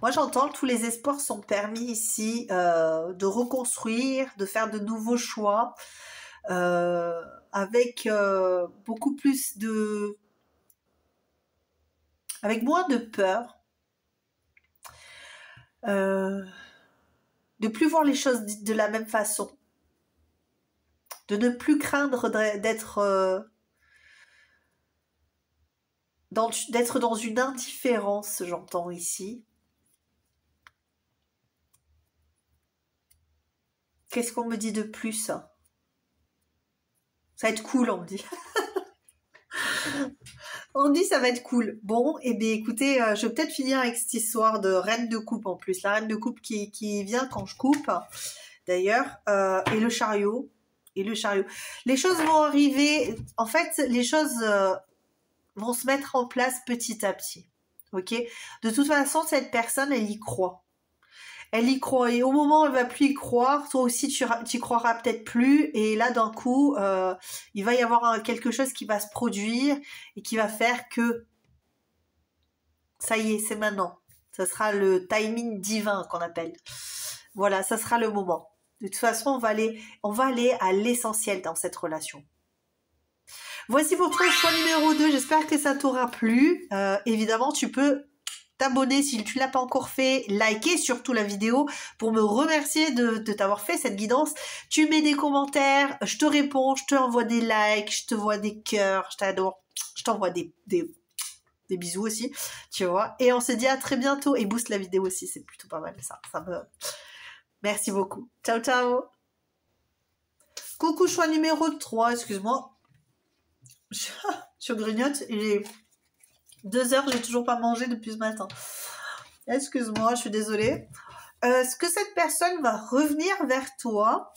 S1: Moi, j'entends tous les espoirs sont permis ici de reconstruire, de faire de nouveaux choix avec beaucoup plus de... avec moins de peur. De plus voir les choses de la même façon. De ne plus craindre d'être dans une indifférence, j'entends ici. Qu'est-ce qu'on me dit de plus? Ça va être cool, on me dit. On dit ça va être cool. Bon, et bien écoutez, je vais peut-être finir avec cette histoire de reine de coupe en plus. La reine de coupe qui vient quand je coupe, d'ailleurs, et le chariot. Les choses vont arriver, en fait, les choses vont se mettre en place petit à petit. Ok? De toute façon, cette personne, elle y croit. Elle y croit et au moment où elle va plus y croire, toi aussi tu y croiras peut-être plus et là d'un coup il va y avoir quelque chose qui va se produire et qui va faire que ça y est, c'est maintenant. Ça sera le timing divin qu'on appelle. Voilà, ça sera le moment. De toute façon, on va aller à l'essentiel dans cette relation. Voici votre choix numéro 2. J'espère que ça t'aura plu. Évidemment, tu peux t'abonner si tu l'as pas encore fait, liker surtout la vidéo pour me remercier de t'avoir fait cette guidance. Tu mets des commentaires, je te réponds, je te envoie des likes, je te vois des cœurs, je t'adore, je t'envoie des bisous aussi, tu vois. Et on se dit à très bientôt et booste la vidéo aussi, c'est plutôt pas mal ça. Merci beaucoup. Ciao ciao. Coucou choix numéro 3, excuse-moi. Je grignote, il est 2h, j'ai toujours pas mangé depuis ce matin. Excuse-moi, je suis désolée. Est-ce que cette personne va revenir vers toi?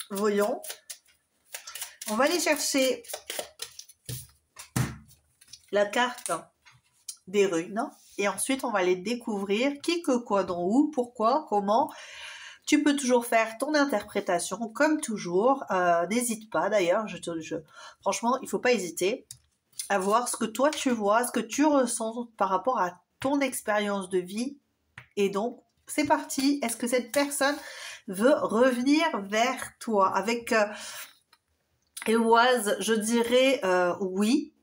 S1: Voyons. On va aller chercher la carte des runes. Et ensuite, on va aller découvrir qui, que, quoi, dont, où, pourquoi, comment. Tu peux toujours faire ton interprétation comme toujours. N'hésite pas d'ailleurs. Franchement, il ne faut pas hésiter à voir ce que toi tu vois, ce que tu ressens par rapport à ton expérience de vie. Et donc, c'est parti. Est-ce que cette personne veut revenir vers toi? Avec Eoise, je dirais oui.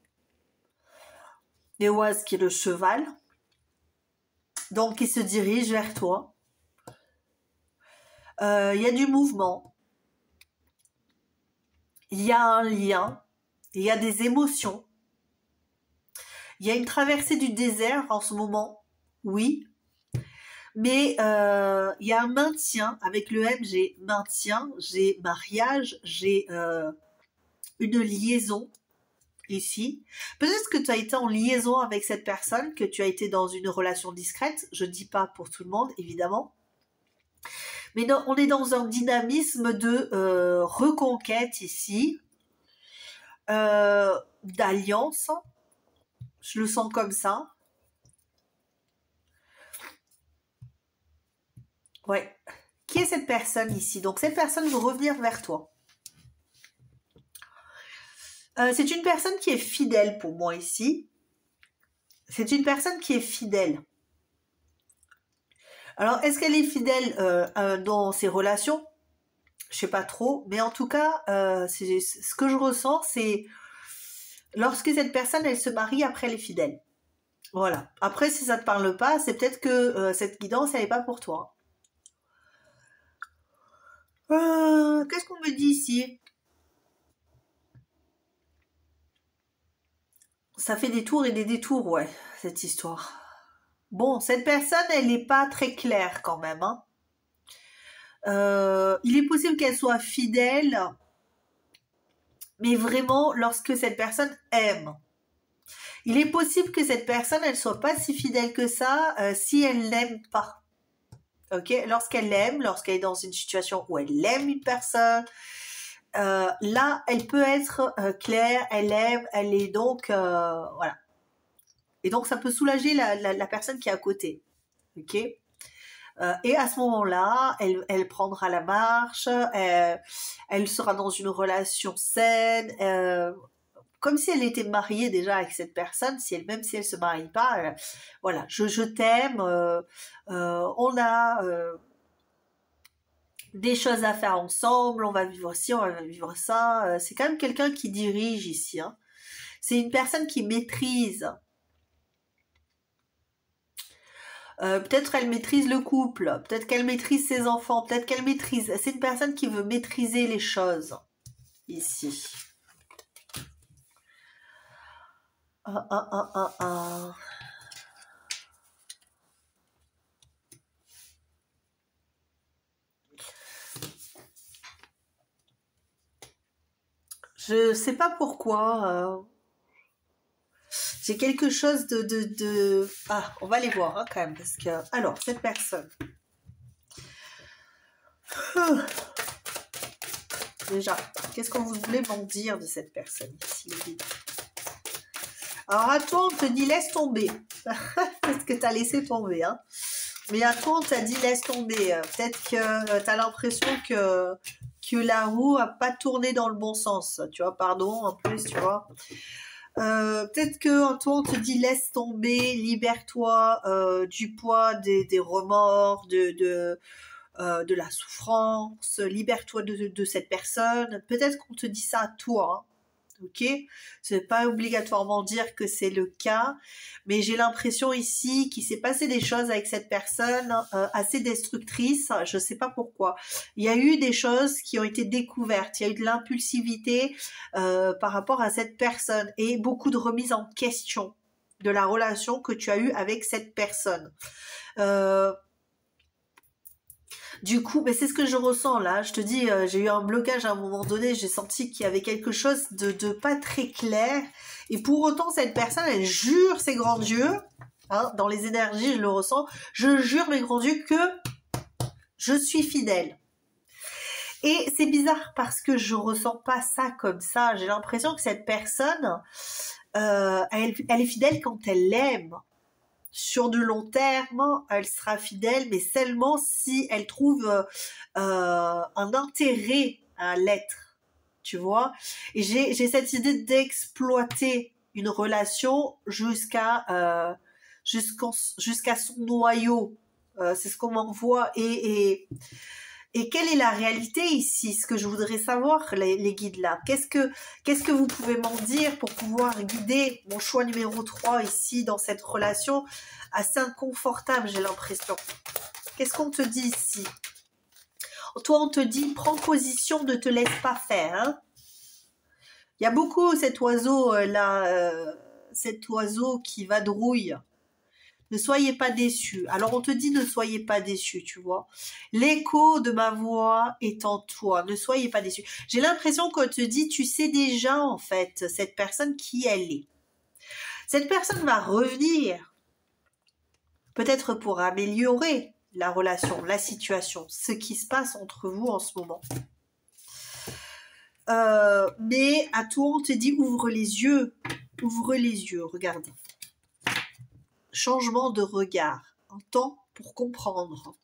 S1: Eoise qui est le cheval. Donc, il se dirige vers toi. Il y a du mouvement. Il y a un lien. Il y a des émotions. Il y a une traversée du désert en ce moment. Oui. Mais il y a un maintien. Avec le M, j'ai maintien, j'ai mariage, j'ai une liaison ici. Peut-être que tu as été en liaison avec cette personne, que tu as été dans une relation discrète. Je ne dis pas pour tout le monde, évidemment. Mais non, on est dans un dynamisme de reconquête ici, d'alliance. Je le sens comme ça. Ouais. Qui est cette personne ici? Donc, cette personne veut revenir vers toi. C'est une personne qui est fidèle pour moi ici. C'est une personne qui est fidèle. Alors, est-ce qu'elle est fidèle dans ses relations? Je sais pas trop, mais en tout cas, ce que je ressens, c'est lorsque cette personne, elle se marie, après, elle est fidèle. Voilà. Après, si ça te parle pas, c'est peut-être que cette guidance, elle n'est pas pour toi. Qu'est-ce qu'on me dit ici? Ça fait des tours et des détours, ouais, cette histoire. Bon, cette personne, elle n'est pas très claire quand même, hein. Il est possible qu'elle soit fidèle, mais vraiment lorsque cette personne aime. Il est possible que cette personne, elle soit pas si fidèle que ça si elle l'aime pas. Ok, lorsqu'elle l'aime, lorsqu'elle est dans une situation où elle aime une personne, là, elle peut être claire, elle aime, elle est donc voilà. Et donc, ça peut soulager la personne qui est à côté. Ok. Et à ce moment-là, elle prendra la marche, elle sera dans une relation saine, comme si elle était mariée déjà avec cette personne, même si elle se marie pas, voilà, je t'aime, on a des choses à faire ensemble, on va vivre ci, on va vivre ça. C'est quand même quelqu'un qui dirige ici, hein. C'est une personne qui maîtrise. Peut-être elle maîtrise le couple, peut-être qu'elle maîtrise ses enfants, peut-être qu'elle maîtrise. C'est une personne qui veut maîtriser les choses ici. Je sais pas pourquoi. J'ai quelque chose de... Ah, on va les voir hein, quand même. Parce que... Alors, cette personne. Déjà, qu'est-ce qu'on voulait m'en dire de cette personne ici? Alors, à toi, on te dit laisse tomber. Peut-être que tu as laissé tomber. Hein. Mais à toi, on t'a dit laisse tomber. Peut-être que tu as l'impression que la roue n'a pas tourné dans le bon sens. Tu vois, pardon, en plus, tu vois. Peut-être que toi on te dit laisse tomber, libère-toi du poids des remords, de la souffrance, libère-toi de cette personne. Peut-être qu'on te dit ça à toi, hein. Ok, c'est pas obligatoirement dire que c'est le cas, mais j'ai l'impression ici qu'il s'est passé des choses avec cette personne assez destructrices. Je sais pas pourquoi. Il y a eu des choses qui ont été découvertes. Il y a eu de l'impulsivité par rapport à cette personne et beaucoup de remise en question de la relation que tu as eue avec cette personne. Du coup, mais c'est ce que je ressens là. Je te dis, j'ai eu un blocage à un moment donné. J'ai senti qu'il y avait quelque chose de pas très clair. Et pour autant, cette personne, elle jure ses grands dieux. Hein, dans les énergies, je le ressens. Je jure mes grands dieux que je suis fidèle. Et c'est bizarre parce que je ressens pas ça comme ça. J'ai l'impression que cette personne, elle est fidèle quand elle l'aime. Sur du long terme, elle sera fidèle, mais seulement si elle trouve un intérêt à l'être, tu vois. Et j'ai cette idée d'exploiter une relation jusqu'à son noyau. C'est ce qu'on m'envoie. Et quelle est la réalité ici? Ce que je voudrais savoir, les guides là. Qu'est-ce que vous pouvez m'en dire pour pouvoir guider mon choix numéro 3 ici dans cette relation assez inconfortable, j'ai l'impression. Qu'est-ce qu'on te dit ici? Toi, on te dit, prends position, ne te laisse pas faire. Hein. Il y a beaucoup cet oiseau là, cet oiseau qui vadrouille. Ne soyez pas déçus. Alors on te dit ne soyez pas déçus, tu vois. L'écho de ma voix est en toi. Ne soyez pas déçus. J'ai l'impression qu'on te dit tu sais déjà en fait cette personne qui elle est. Cette personne va revenir peut-être pour améliorer la relation, la situation, ce qui se passe entre vous en ce moment. Mais à toi on te dit ouvre les yeux, regarde. Changement de regard, un temps pour comprendre.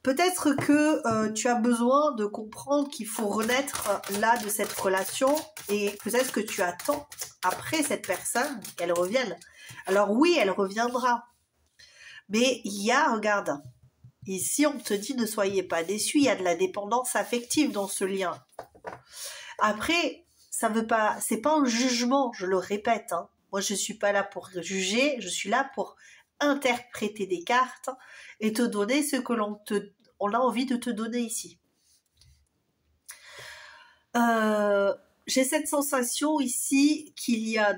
S1: Peut-être que tu as besoin de comprendre qu'il faut renaître là de cette relation et peut-être que tu attends après cette personne qu'elle revienne. Alors oui, elle reviendra. Mais il y a, regarde, ici on te dit ne soyez pas déçus, il y a de la dépendance affective dans ce lien. Après, ça veut pas, c'est pas un jugement, je le répète. Hein. Moi, je suis pas là pour juger, je suis là pour interpréter des cartes et te donner ce que on a envie de te donner ici. J'ai cette sensation ici qu'il y a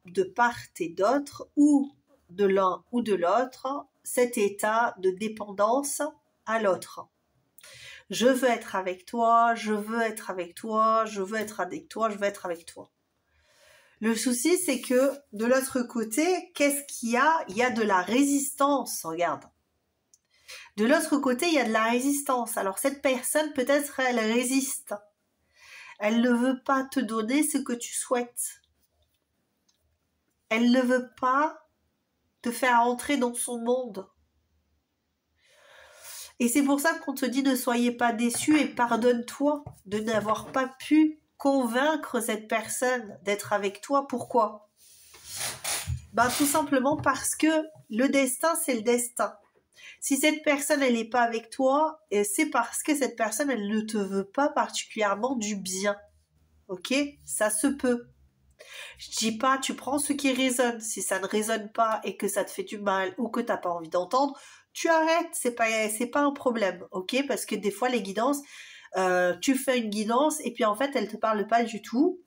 S1: de part et d'autre, ou de l'un ou de l'autre, cet état de dépendance à l'autre. Je veux être avec toi, je veux être avec toi, je veux être avec toi, je veux être avec toi. Le souci, c'est que de l'autre côté, qu'est-ce qu'il y a? Il y a de la résistance, regarde. De l'autre côté, il y a de la résistance. Alors cette personne, peut-être, elle résiste. Elle ne veut pas te donner ce que tu souhaites. Elle ne veut pas te faire entrer dans son monde. Et c'est pour ça qu'on te dit ne soyez pas déçus et pardonne-toi de n'avoir pas pu convaincre cette personne d'être avec toi. Pourquoi? Tout simplement parce que le destin, c'est le destin. Si cette personne, elle n'est pas avec toi, c'est parce que cette personne, elle ne te veut pas particulièrement du bien. Ok? Ça se peut. Je dis pas, tu prends ce qui résonne. Si ça ne résonne pas et que ça te fait du mal ou que tu n'as pas envie d'entendre, tu arrêtes. C'est pas un problème. Ok? Parce que des fois, les guidances, tu fais une guidance et puis en fait, elle te parle pas du tout.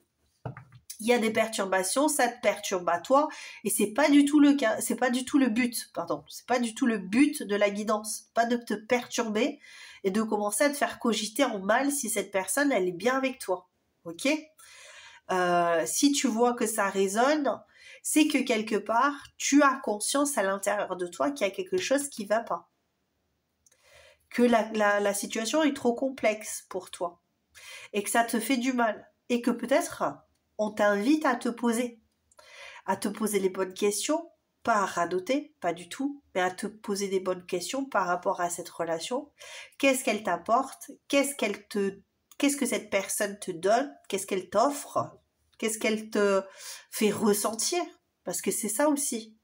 S1: Il y a des perturbations, ça te perturbe à toi et c'est pas du tout le cas, c'est pas du tout le but, pardon, c'est pas du tout le but de la guidance, pas de te perturber et de commencer à te faire cogiter en mal si cette personne elle est bien avec toi, ok? Si tu vois que ça résonne, c'est que quelque part tu as conscience à l'intérieur de toi qu'il y a quelque chose qui va pas, que la situation est trop complexe pour toi et que ça te fait du mal et que peut-être on t'invite à te poser les bonnes questions, pas à radoter, pas du tout, mais à te poser des bonnes questions par rapport à cette relation. Qu'est-ce qu'elle t'apporte? Qu'est-ce que cette personne te donne? Qu'est-ce qu'elle t'offre? Qu'est-ce qu'elle te fait ressentir? Parce que c'est ça aussi.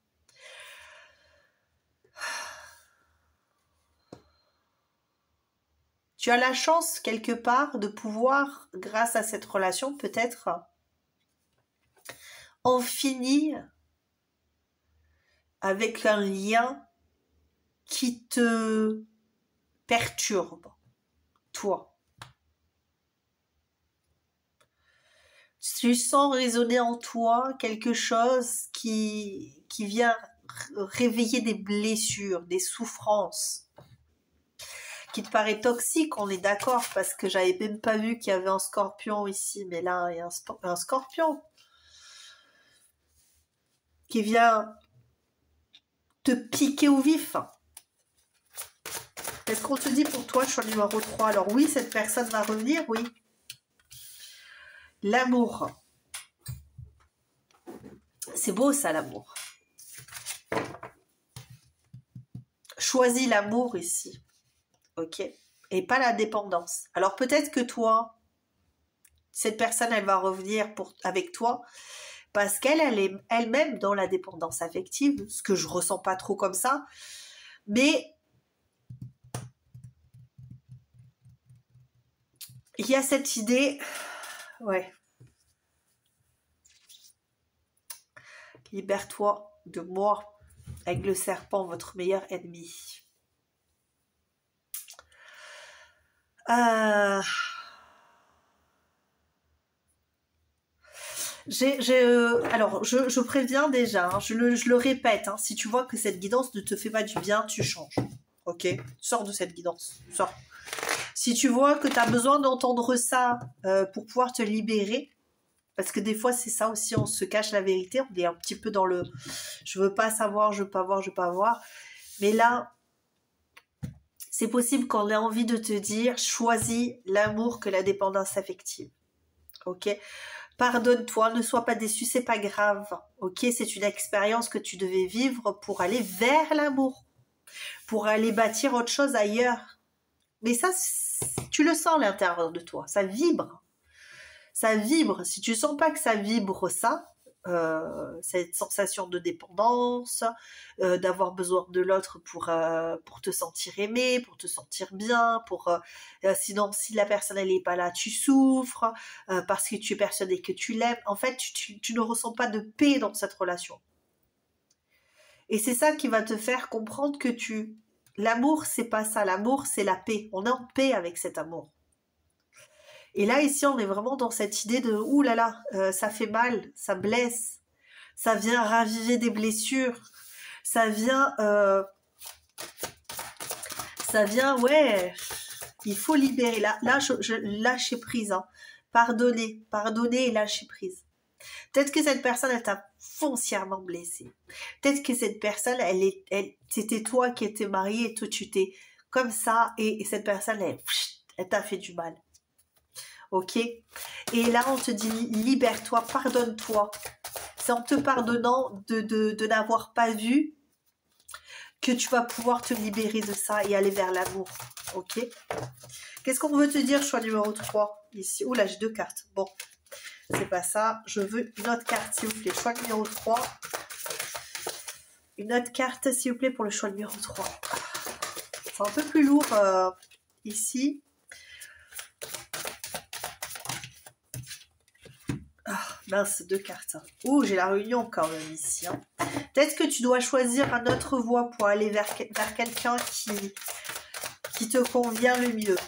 S1: Tu as la chance, quelque part, de pouvoir, grâce à cette relation, peut-être en finir avec un lien qui te perturbe, toi. Tu sens résonner en toi quelque chose qui vient réveiller des blessures, des souffrances, qui te paraît toxique, on est d'accord, parce que j'avais même pas vu qu'il y avait un scorpion ici, mais là, il y a un scorpion qui vient te piquer au vif. Est-ce qu'on te dit pour toi, choix numéro 3? Alors oui, cette personne va revenir, oui. L'amour. C'est beau ça, l'amour. Choisis l'amour ici. Ok? Et pas la dépendance. Alors peut-être que toi, cette personne, elle va revenir avec toi parce qu'elle est elle-même dans la dépendance affective, ce que je ressens pas trop comme ça. Mais il y a cette idée, ouais. Libère-toi de moi, avec le serpent, votre meilleur ennemi. Alors, je préviens déjà, hein, je le répète, hein, si tu vois que cette guidance ne te fait pas du bien, tu changes. Ok? Sors de cette guidance. Sors. Si tu vois que tu as besoin d'entendre ça pour pouvoir te libérer, parce que des fois, c'est ça aussi, on se cache la vérité, on est un petit peu dans le « je veux pas savoir, je veux pas voir, je veux pas voir ». Mais là, c'est possible qu'on ait envie de te dire « choisis l'amour que la dépendance affective ». Ok? Pardonne-toi, ne sois pas déçu, c'est pas grave. Ok? C'est une expérience que tu devais vivre pour aller vers l'amour, pour aller bâtir autre chose ailleurs. Mais ça, tu le sens à l'intérieur de toi, ça vibre. Ça vibre. Si tu sens pas que ça vibre ça, cette sensation de dépendance, d'avoir besoin de l'autre pour te sentir aimé, pour te sentir bien, sinon si la personne elle est pas là, tu souffres parce que tu es persuadé que tu l'aimes. En fait, tu ne ressens pas de paix dans cette relation. Et c'est ça qui va te faire comprendre que l'amour, c'est pas ça. L'amour, c'est la paix. On est en paix avec cet amour. Et là, ici, on est vraiment dans cette idée de « Ouh là là, ça fait mal, ça blesse, ça vient raviver des blessures, ça vient, ouais, il faut libérer. » Là, je lâcher prise, hein. Pardonner et lâcher prise. Peut-être que cette personne, elle t'a foncièrement blessé. Peut-être que cette personne, c'était toi qui étais marié et toi, tu t'es comme ça, et cette personne, elle t'a fait du mal. Ok? Et là, on te dit, libère-toi, pardonne-toi. C'est en te pardonnant de n'avoir pas vu que tu vas pouvoir te libérer de ça et aller vers l'amour. Ok? Qu'est-ce qu'on veut te dire, choix numéro 3? Ici. Ouh là, j'ai 2 cartes. Bon, c'est pas ça. Je veux une autre carte, s'il vous plaît. Choix numéro 3. Une autre carte, s'il vous plaît, pour le choix numéro 3. C'est un peu plus lourd ici. Mince, 2 cartes. Ouh, j'ai la réunion quand même ici. Hein. Peut-être que tu dois choisir une autre voie pour aller vers quelqu'un qui te convient le mieux.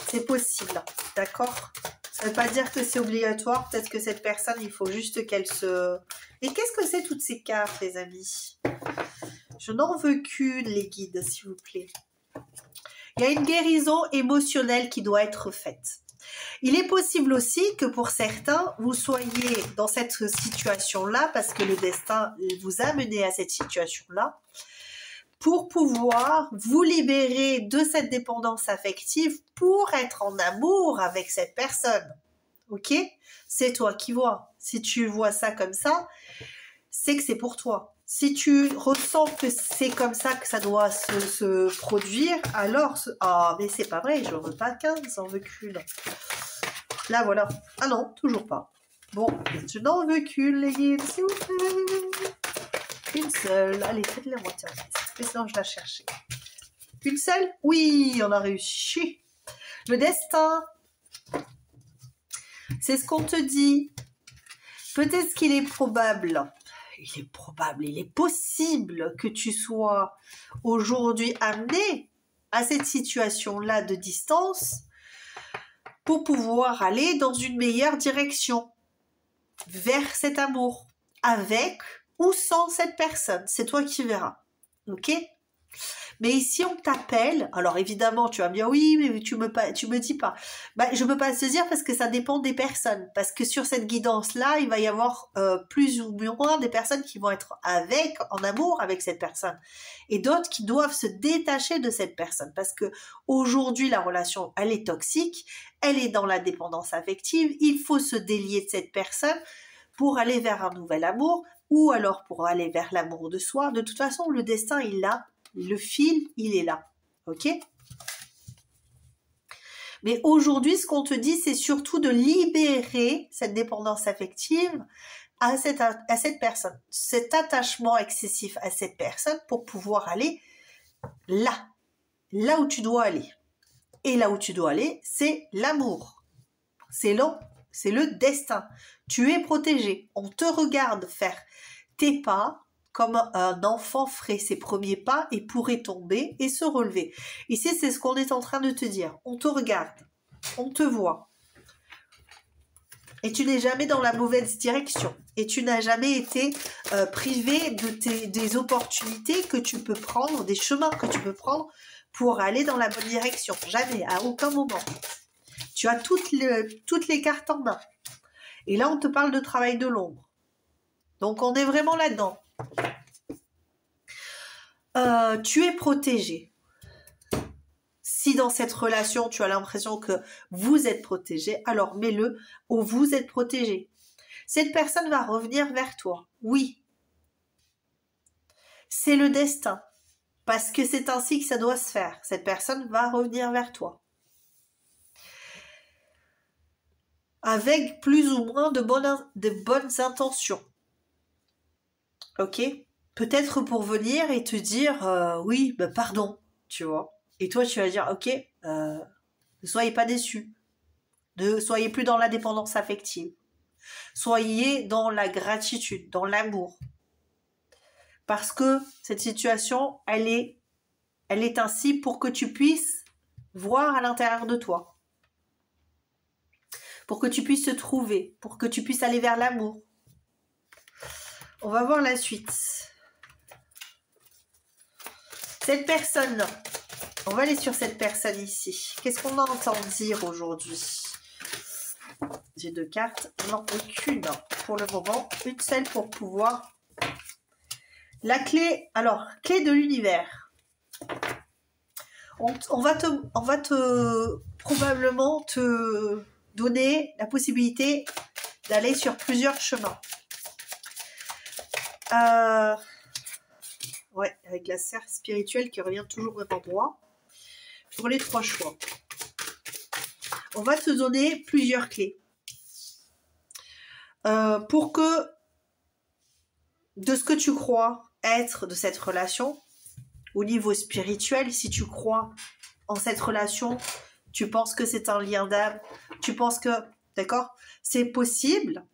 S1: C'est possible, d'accord? Ça ne veut pas dire que c'est obligatoire. Peut-être que cette personne, il faut juste qu'elle se... Et qu'est-ce que c'est toutes ces cartes, les amis? Je n'en veux qu'une, les guides, s'il vous plaît. Il y a une guérison émotionnelle qui doit être faite. Il est possible aussi que pour certains, vous soyez dans cette situation-là parce que le destin vous a mené à cette situation-là pour pouvoir vous libérer de cette dépendance affective pour être en amour avec cette personne. Ok? C'est toi qui vois. Si tu vois ça comme ça, c'est que c'est pour toi. Si tu ressens que c'est comme ça que ça doit se produire, alors... Ah, mais c'est pas vrai, je n'en veux pas 15, j'en veux qu'une. Là, voilà. Ah non, toujours pas. Bon, je n'en veux qu'une, les guides, s'il vous plaît. Une seule. Allez, faites-la moitié. Mais sinon, je la cherchais. Une seule? Oui, on a réussi. Le destin. C'est ce qu'on te dit. Peut-être qu'il est probable. Il est possible que tu sois aujourd'hui amené à cette situation-là de distance pour pouvoir aller dans une meilleure direction vers cet amour, avec ou sans cette personne. C'est toi qui verras. Ok? Mais ici, on t'appelle. Alors, évidemment, tu vas me dire, oui, mais tu me dis pas. Bah, je peux pas te dire parce que ça dépend des personnes. Parce que sur cette guidance-là, il va y avoir plus ou moins des personnes qui vont être en amour avec cette personne. Et d'autres qui doivent se détacher de cette personne. Parce que aujourd'hui, la relation, elle est toxique. Elle est dans la dépendance affective. Il faut se délier de cette personne pour aller vers un nouvel amour. Ou alors pour aller vers l'amour de soi. De toute façon, le destin, il l'a. Le fil, il est là. Ok? Mais aujourd'hui, ce qu'on te dit, c'est surtout de libérer cette dépendance affective à cette personne. Cet attachement excessif à cette personne pour pouvoir aller là où tu dois aller. Et là où tu dois aller, c'est l'amour. C'est le destin. Tu es protégé. On te regarde faire tes pas comme un enfant ferait ses premiers pas et pourrait tomber et se relever. Ici, c'est ce qu'on est en train de te dire. On te regarde, on te voit. Et tu n'es jamais dans la mauvaise direction. Et tu n'as jamais été privé des opportunités que tu peux prendre, des chemins que tu peux prendre pour aller dans la bonne direction. Jamais, à aucun moment. Tu as toutes les cartes en main. Et là, on te parle de travail de l'ombre. Donc, on est vraiment là-dedans. Tu es protégé. Si dans cette relation, tu as l'impression que vous êtes protégé, alors mets-le où vous êtes protégé. Cette personne va revenir vers toi. Oui. C'est le destin. Parce que c'est ainsi que ça doit se faire. Cette personne va revenir vers toi. Avec plus ou moins de bonnes intentions. Ok? Peut-être pour venir et te dire oui, bah, pardon, tu vois. Et toi, tu vas dire ok, ne soyez pas déçus. Ne soyez plus dans la dépendance affective. Soyez dans la gratitude, dans l'amour. Parce que cette situation, elle est ainsi pour que tu puisses voir à l'intérieur de toi. Pour que tu puisses te trouver. Pour que tu puisses aller vers l'amour. On va voir la suite. Cette personne, on va aller sur cette personne ici. Qu'est-ce qu'on entend dire aujourd'hui? J'ai 2 cartes, non, aucune pour le moment. Une seule pour pouvoir... La clé, alors, clé de l'univers. On va probablement te donner la possibilité d'aller sur plusieurs chemins. Ouais, avec la sphère spirituelle qui revient toujours au même endroit. Pour les 3 choix. On va te donner plusieurs clés. Pour que, de ce que tu crois être de cette relation, au niveau spirituel, si tu crois en cette relation, tu penses que c'est un lien d'âme, tu penses que, d'accord, c'est possible,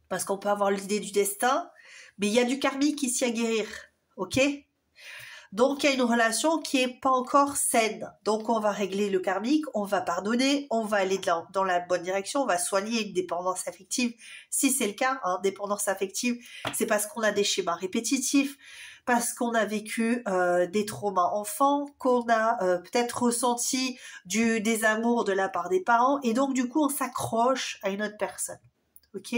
S1: parce qu'on peut avoir l'idée du destin, mais il y a du karmique ici à guérir, ok? Donc il y a une relation qui n'est pas encore saine, donc on va régler le karmique, on va pardonner, on va aller dans la bonne direction, on va soigner une dépendance affective, si c'est le cas, hein, dépendance affective, c'est parce qu'on a des schémas répétitifs, parce qu'on a vécu des traumas enfants, qu'on a peut-être ressenti du désamour de la part des parents, et donc du coup on s'accroche à une autre personne, ok?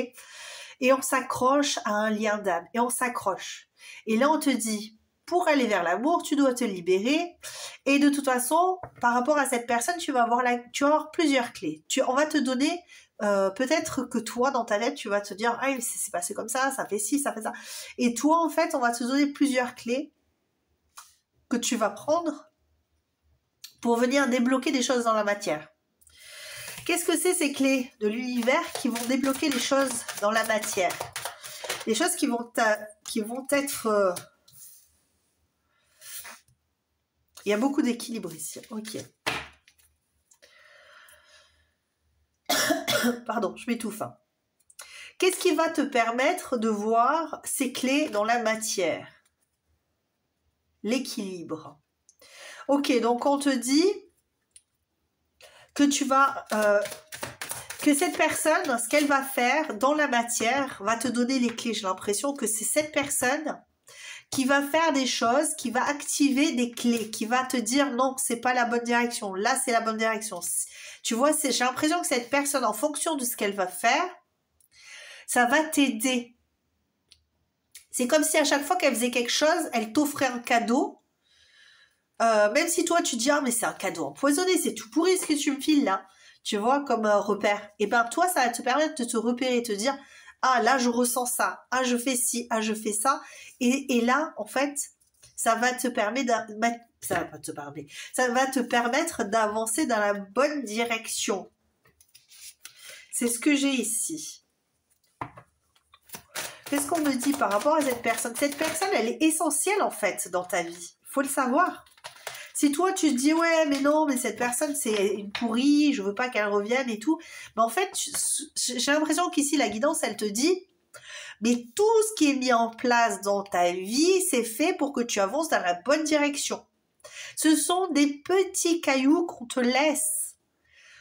S1: Et on s'accroche à un lien d'âme, et on s'accroche. Et là on te dit, pour aller vers l'amour, tu dois te libérer, et de toute façon, par rapport à cette personne, tu vas avoir plusieurs clés. On va te donner... peut-être que toi, dans ta tête, tu vas te dire « Ah, c'est passé comme ça fait ci, ça fait ça. » Et toi, en fait, on va te donner plusieurs clés que tu vas prendre pour venir débloquer des choses dans la matière. Qu'est-ce que c'est ces clés de l'univers qui vont débloquer les choses dans la matière? Les choses qui vont être... Il y a beaucoup d'équilibre ici. Ok. Pardon, je m'étouffe. Qu'est-ce qui va te permettre de voir ces clés dans la matière? L'équilibre. Ok, donc on te dit que que cette personne, ce qu'elle va faire dans la matière, va te donner les clés. J'ai l'impression que c'est cette personne qui va faire des choses, qui va activer des clés, qui va te dire non, c'est pas la bonne direction, là c'est la bonne direction. Tu vois, j'ai l'impression que cette personne, en fonction de ce qu'elle va faire, ça va t'aider. C'est comme si à chaque fois qu'elle faisait quelque chose, elle t'offrait un cadeau. Même si toi tu dis ah mais c'est un cadeau empoisonné, c'est tout pourri ce que tu me files là, tu vois, comme repère. Et ben toi ça va te permettre de te repérer, te dire ah là je ressens ça, ah je fais ci, ah je fais ça, et là en fait ça va te permettre d'avancer dans la bonne direction. C'est ce que j'ai ici. Qu'est-ce qu'on me dit par rapport à cette personne? Cette personne, elle est essentielle en fait dans ta vie. Il faut le savoir. Si toi tu te dis ouais mais non mais cette personne c'est une pourrie, je veux pas qu'elle revienne et tout, mais en fait j'ai l'impression qu'ici la guidance elle te dit mais tout ce qui est mis en place dans ta vie c'est fait pour que tu avances dans la bonne direction. Ce sont des petits cailloux qu'on te laisse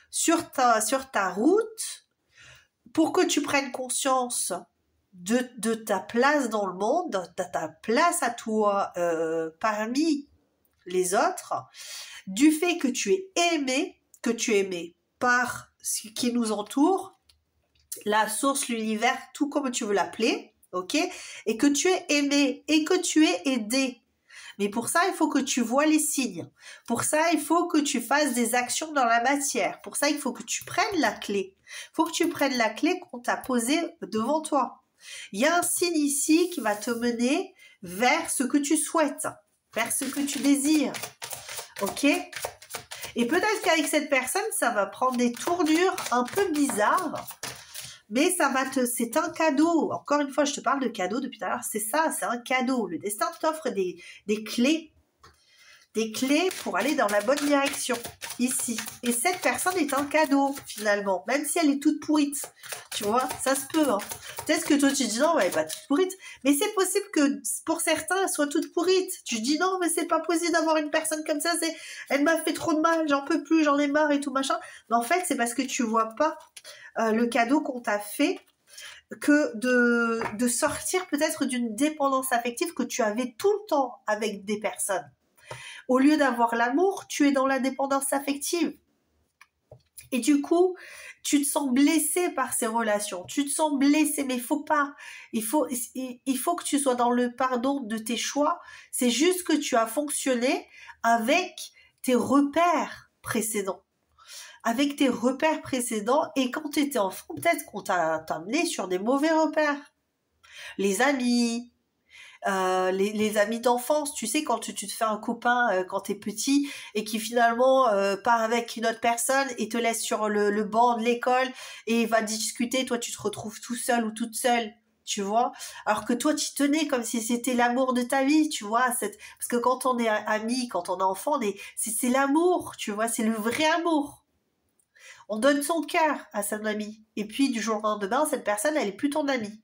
S1: sur ta route pour que tu prennes conscience de ta place dans le monde, de ta place à toi parmi les autres, du fait que tu es aimé par ce qui nous entoure, la source, l'univers, tout comme tu veux l'appeler, ok, et que tu es aimé et que tu es aidé. Mais pour ça, il faut que tu vois les signes. Pour ça, il faut que tu fasses des actions dans la matière. Pour ça, il faut que tu prennes la clé. Il faut que tu prennes la clé qu'on t'a posée devant toi. Il y a un signe ici qui va te mener vers ce que tu souhaites. vers ce que tu désires. Ok? Et peut-être qu'avec cette personne, ça va prendre des tournures un peu bizarres, mais ça va c'est un cadeau. Encore une fois, je te parle de cadeau depuis tout à l'heure. C'est ça, c'est un cadeau. Le destin t'offre des clés pour aller dans la bonne direction, ici. Et cette personne est un cadeau, finalement, même si elle est toute pourrite. Tu vois, ça se peut. Hein. Peut-être que toi, tu dis non, elle n'est pas toute pourrite. Mais c'est possible que pour certains, elle soit toute pourrite. Tu dis non, mais c'est pas possible d'avoir une personne comme ça. Elle m'a fait trop de mal, j'en peux plus, j'en ai marre et tout machin. Mais en fait, c'est parce que tu vois pas le cadeau qu'on t'a fait, que de sortir peut-être d'une dépendance affective que tu avais tout le temps avec des personnes. Au lieu d'avoir l'amour, tu es dans la dépendance affective. Et du coup, tu te sens blessé par ces relations. Tu te sens blessé, mais il faut pas. Il faut que tu sois dans le pardon de tes choix. C'est juste que tu as fonctionné avec tes repères précédents. Avec tes repères précédents. Et quand tu étais enfant, peut-être qu'on t'a amené sur des mauvais repères. Les amis... les amis d'enfance, tu sais, quand tu te fais un copain quand t'es petit et qui finalement part avec une autre personne et te laisse sur le banc de l'école et va discuter, toi tu te retrouves tout seul ou toute seule, tu vois, alors que toi tu tenais comme si c'était l'amour de ta vie, tu vois, parce que quand on est ami, quand on est enfant, c'est l'amour, tu vois, c'est le vrai amour. On donne son cœur à son ami et puis du jour au lendemain, cette personne elle est plus ton amie.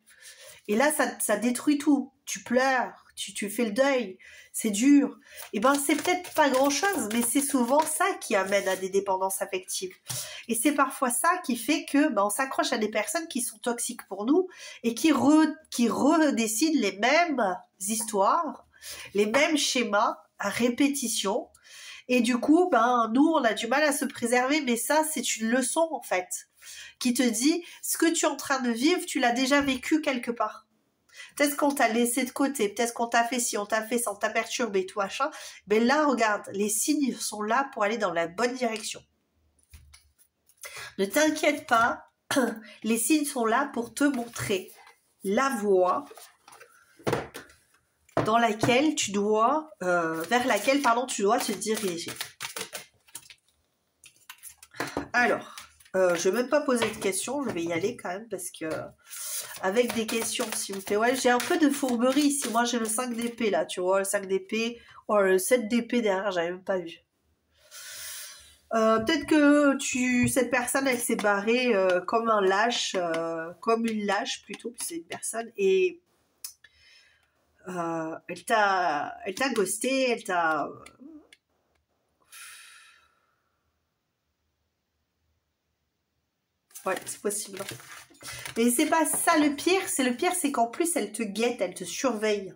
S1: Et là, ça détruit tout. Tu pleures, tu fais le deuil, c'est dur. Et ben, c'est peut-être pas grand-chose, mais c'est souvent ça qui amène à des dépendances affectives. Et c'est parfois ça qui fait que on s'accroche à des personnes qui sont toxiques pour nous et qui redécident les mêmes histoires, les mêmes schémas à répétition. Et du coup, nous, on a du mal à se préserver, mais ça, c'est une leçon, en fait, qui te dit, ce que tu es en train de vivre, tu l'as déjà vécu quelque part. Peut-être qu'on t'a laissé de côté, peut-être qu'on t'a fait ci, on t'a fait ça, on t'a perturbé, tout machin. Mais là, regarde, les signes sont là pour aller dans la bonne direction. Ne t'inquiète pas, les signes sont là pour te montrer la voie dans laquelle tu dois, vers laquelle, tu dois te diriger. Alors, je vais même pas poser de questions, je vais y aller quand même parce que avec des questions, s'il vous plaît. Ouais, j'ai un peu de fourberie ici. Moi, j'ai le 5 d'épée là, tu vois, le 5 d'épée. Oh, le 7 d'épée derrière, j'avais même pas vu. Peut-être que cette personne, elle s'est barrée comme un lâche, comme une lâche plutôt, c'est une personne, et elle t'a ghosté, elle t'a... Ouais, c'est possible. Mais c'est pas ça le pire, c'est qu'en plus, elle te guette, elle te surveille.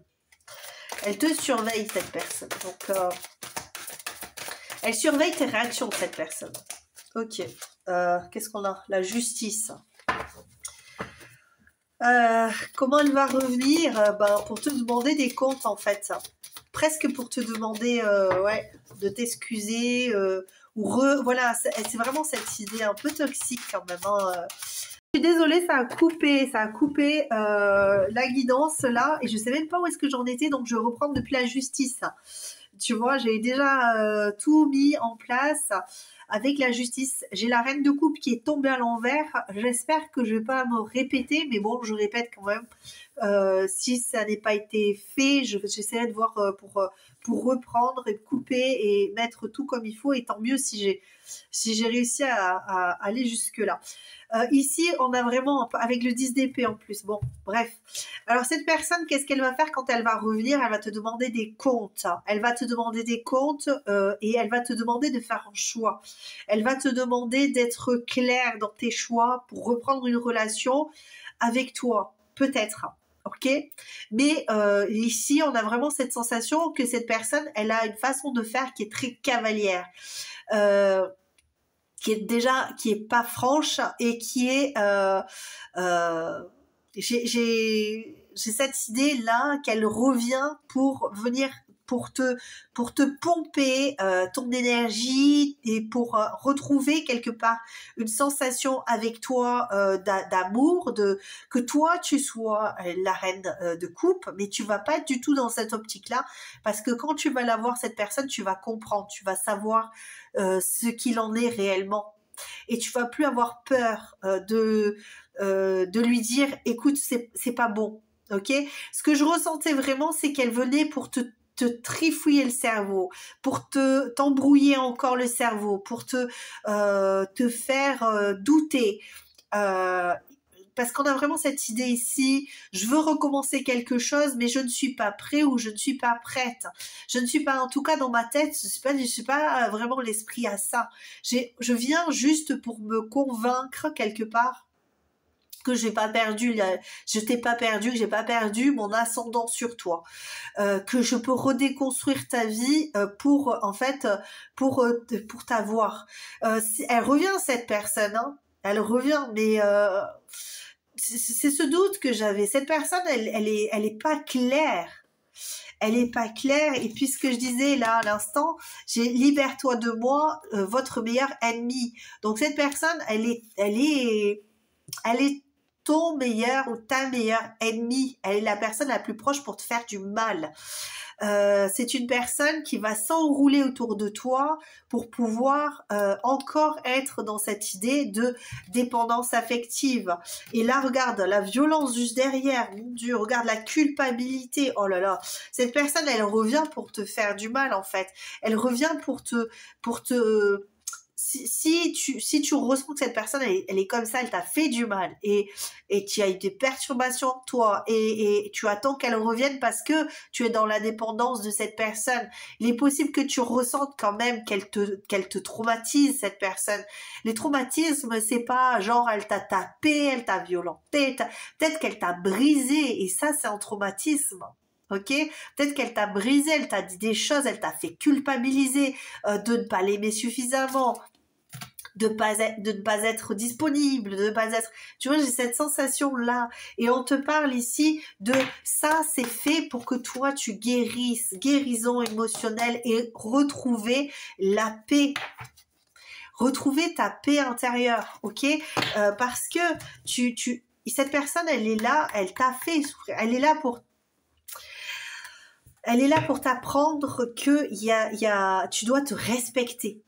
S1: Elle te surveille, cette personne. Donc, elle surveille tes réactions, cette personne. Ok. Qu'est-ce qu'on a? La justice. Comment elle va revenir? Pour te demander des comptes, en fait. Presque pour te demander de t'excuser. Voilà, c'est vraiment cette idée un peu toxique quand même. Hein. Je suis désolée, ça a coupé la guidance là. Et je sais même pas où est-ce que j'en étais, donc je reprends depuis la justice. Tu vois, j'ai déjà tout mis en place avec la justice. J'ai la reine de coupe qui est tombée à l'envers. J'espère que je vais pas me répéter, mais bon, je répète quand même. Si ça n'est pas été fait, j'essaierai de voir pour reprendre et couper et mettre tout comme il faut. Et tant mieux si j'ai réussi à aller jusque là. Ici, on a vraiment, avec le 10 d'épée en plus. Bon, bref. Alors, cette personne, qu'est-ce qu'elle va faire quand elle va revenir? Elle va te demander des comptes. Elle va te demander des comptes et elle va te demander de faire un choix. Elle va te demander d'être claire dans tes choix pour reprendre une relation avec toi. Peut-être. Ok, mais ici, on a vraiment cette sensation que cette personne, elle a une façon de faire qui est très cavalière. Qui est pas franche et qui est j'ai cette idée là qu'elle revient pour venir pour te pomper ton énergie et pour retrouver quelque part une sensation avec toi d'amour, que toi tu sois la reine de coupe, mais tu vas pas être du tout dans cette optique-là, parce que quand tu vas la voir, cette personne, tu vas comprendre, tu vas savoir ce qu'il en est réellement, et tu vas plus avoir peur de lui dire écoute, c'est pas bon. Ok, ce que je ressentais vraiment, c'est qu'elle venait pour te trifouiller le cerveau, pour t'embrouiller encore le cerveau, pour te faire douter. Euh, Parce qu'on a vraiment cette idée ici, je veux recommencer quelque chose, mais je ne suis pas prêt ou je ne suis pas prête. Je ne suis pas, en tout cas dans ma tête, je suis pas vraiment l'esprit à ça. Je viens juste pour me convaincre quelque part que j'ai pas perdu, je t'ai pas perdu, que j'ai pas perdu mon ascendant sur toi, que je peux redéconstruire ta vie pour en fait pour t'avoir. Elle revient cette personne, hein, elle revient, mais c'est ce doute que j'avais. Cette personne, elle est pas claire. Elle est pas claire. Et puis ce que je disais là à l'instant, j'ai libère-toi de moi, votre meilleur ennemi. Donc cette personne, elle est ton meilleur ou ta meilleure ennemie. Elle est la personne la plus proche pour te faire du mal. C'est une personne qui va s'enrouler autour de toi pour pouvoir encore être dans cette idée de dépendance affective. Et là, regarde la violence juste derrière, mon Dieu, regarde la culpabilité. Oh là là, cette personne, elle revient pour te faire du mal en fait. Elle revient pour te si tu ressens que cette personne elle est comme ça, elle t'a fait du mal et tu as eu des perturbations en toi et tu attends qu'elle revienne parce que tu es dans la dépendance de cette personne, il est possible que tu ressentes quand même qu'elle te traumatise, cette personne. Les traumatismes, c'est pas genre elle t'a tapé, elle t'a violenté, peut-être qu'elle t'a brisé, et ça c'est un traumatisme. Ok, peut-être qu'elle t'a brisé, elle t'a dit des choses, elle t'a fait culpabiliser de ne pas l'aimer suffisamment, de ne pas être disponible, de ne pas être, tu vois, j'ai cette sensation là, et on te parle ici de ça, c'est fait pour que toi tu guérisses, guérison émotionnelle, et retrouver la paix. Retrouver ta paix intérieure, ok, parce que cette personne, elle est là, elle t'a fait souffrir, elle est là pour t'apprendre que tu dois te respecter.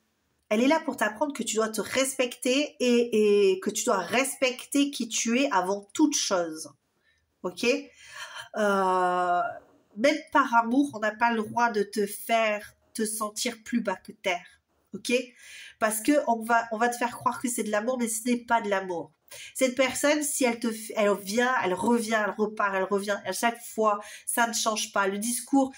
S1: Elle est là pour t'apprendre que tu dois te respecter et que tu dois respecter qui tu es avant toute chose. Ok, même par amour, on n'a pas le droit de te faire te sentir plus bas que terre. Ok, parce que on va te faire croire que c'est de l'amour, mais ce n'est pas de l'amour. Cette personne, si elle vient, elle revient, elle repart, elle revient, à chaque fois, ça ne change pas. Le discours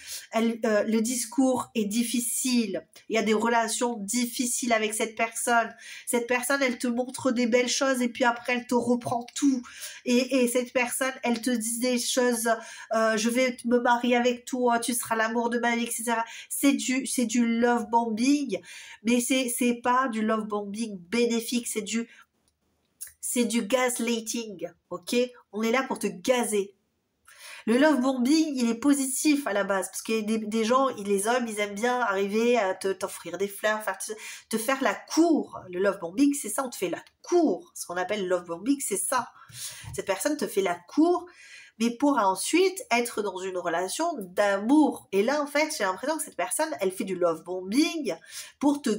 S1: est difficile. Il y a des relations difficiles avec cette personne. Cette personne, elle te montre des belles choses et puis après, elle te reprend tout. Et cette personne, elle te dit des choses, je vais me marier avec toi, tu seras l'amour de ma vie, etc. C'est du love bombing, mais c'est pas du love bombing bénéfique, c'est du gaslighting, ok? On est là pour te gazer. Le love bombing, il est positif à la base, parce qu'il y a des gens, les hommes, ils aiment bien arriver à t'offrir des fleurs, te faire la cour. Le love bombing, c'est ça, on te fait la cour. Ce qu'on appelle le love bombing, c'est ça. Cette personne te fait la cour, mais pour ensuite être dans une relation d'amour. Et là, en fait, j'ai l'impression que cette personne, elle fait du love bombing pour te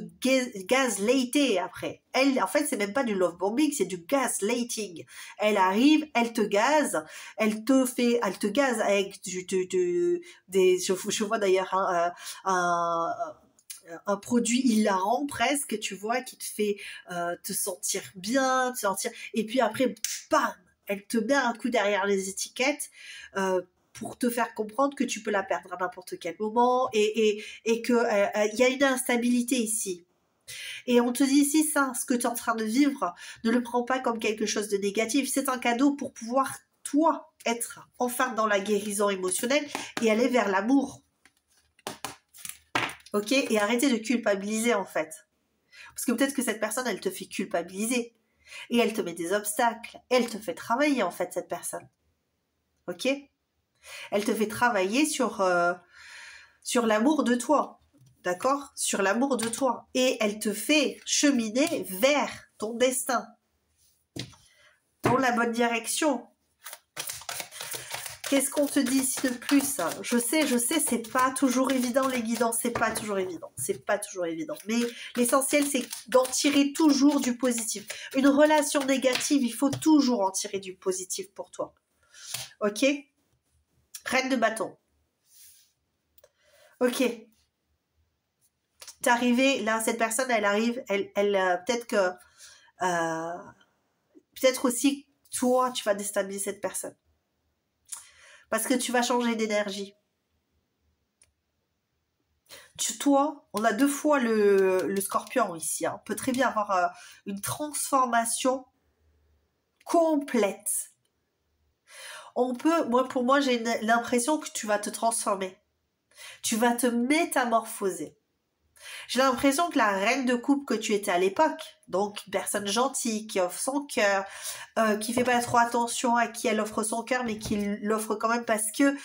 S1: gaslighter après. Elle, en fait, c'est même pas du love bombing, c'est du gaslighting. Elle arrive, elle te gaze, elle te gaze avec je vois d'ailleurs un produit hilarant presque, tu vois, qui te fait te sentir bien, et puis après, bam, elle te met un coup derrière les étiquettes pour te faire comprendre que tu peux la perdre à n'importe quel moment et que y a une instabilité ici. Et on te dit ici, ça, ce que tu es en train de vivre, ne le prends pas comme quelque chose de négatif. C'est un cadeau pour pouvoir, toi, être enfin dans la guérison émotionnelle et aller vers l'amour. Ok, et arrêter de culpabiliser en fait. Parce que peut-être que cette personne, elle te fait culpabiliser. Et elle te met des obstacles. Elle te fait travailler en fait, cette personne. Ok, elle te fait travailler sur sur l'amour de toi, d'accord? Sur l'amour de toi. Et elle te fait cheminer vers ton destin, dans la bonne direction. Qu'est-ce qu'on te dit ici de plus? Je sais, c'est pas toujours évident les guidances, c'est pas toujours évident, c'est pas toujours évident. Mais l'essentiel, c'est d'en tirer toujours du positif. Une relation négative, il faut toujours en tirer du positif pour toi. Ok? Reine de bâton. Ok. T'es arrivé, là, cette personne, elle arrive, elle peut-être que... peut-être aussi, toi, tu vas déstabiliser cette personne. Parce que tu vas changer d'énergie. Toi, on a 2 fois le scorpion ici. Hein. On peut très bien avoir une transformation complète. On peut, pour moi, j'ai l'impression que tu vas te transformer. Tu vas te métamorphoser. J'ai l'impression que la reine de coupe que tu étais à l'époque, donc une personne gentille, qui offre son cœur, qui fait pas trop attention à qui elle offre son cœur, mais qui l'offre quand même parce que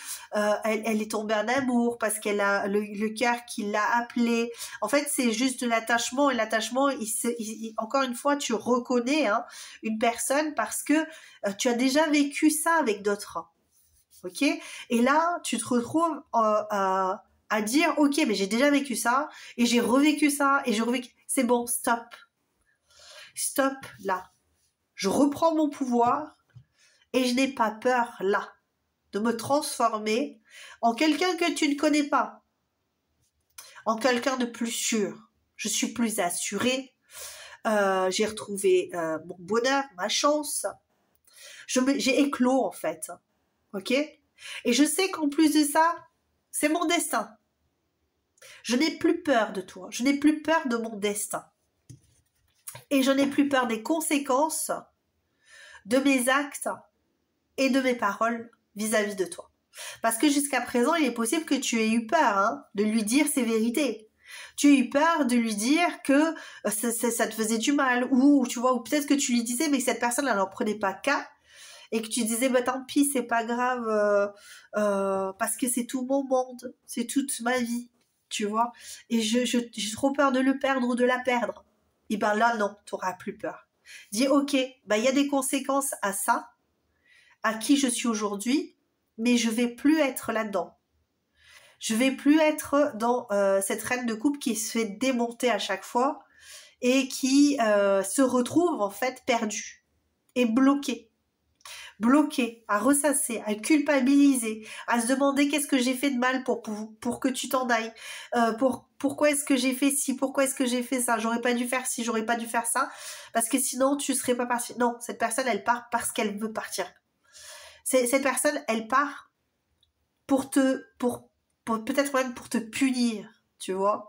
S1: elle est tombée en amour, parce qu'elle a le cœur qui l'a appelé. En fait, c'est juste de l'attachement, et l'attachement, encore une fois, tu reconnais une personne parce que tu as déjà vécu ça avec d'autres. Ok? Et là, tu te retrouves à dire, ok, mais j'ai déjà vécu ça, et j'ai revécu ça, et j'ai revécu... C'est bon, stop. Stop, là. Je reprends mon pouvoir, et je n'ai pas peur, là, de me transformer en quelqu'un que tu ne connais pas, en quelqu'un de plus sûr. Je suis plus assurée, j'ai retrouvé mon bonheur, ma chance. J'ai éclos, en fait. Ok? Et je sais qu'en plus de ça, c'est mon destin. Je n'ai plus peur de toi. Je n'ai plus peur de mon destin. Et je n'ai plus peur des conséquences de mes actes et de mes paroles vis-à-vis de toi. Parce que jusqu'à présent, il est possible que tu aies eu peur de lui dire ses vérités. Tu as eu peur de lui dire que ça te faisait du mal. Ou tu vois, ou peut-être que tu lui disais, mais cette personne, elle n'en prenait pas qu'à. Et que tu disais, bah tant pis, c'est pas grave, parce que c'est tout mon monde, c'est toute ma vie, tu vois. Et j'ai trop peur de le perdre ou de la perdre. Et ben là, non, tu n'auras plus peur. Dis, ok, bah il y a des conséquences à ça, à qui je suis aujourd'hui, mais je vais plus être là-dedans. Je vais plus être dans cette reine de coupe qui se fait démonter à chaque fois et qui se retrouve en fait perdue et bloquée. Bloqué, à ressasser, à culpabiliser, à se demander qu'est-ce que j'ai fait de mal pour que tu t'en ailles, pourquoi est-ce que j'ai fait ci, pourquoi est-ce que j'ai fait ça, j'aurais pas dû faire ci, j'aurais pas dû faire ça, parce que sinon tu serais pas parti. Non, cette personne elle part parce qu'elle veut partir. Cette personne elle part pour peut-être même pour te punir, tu vois,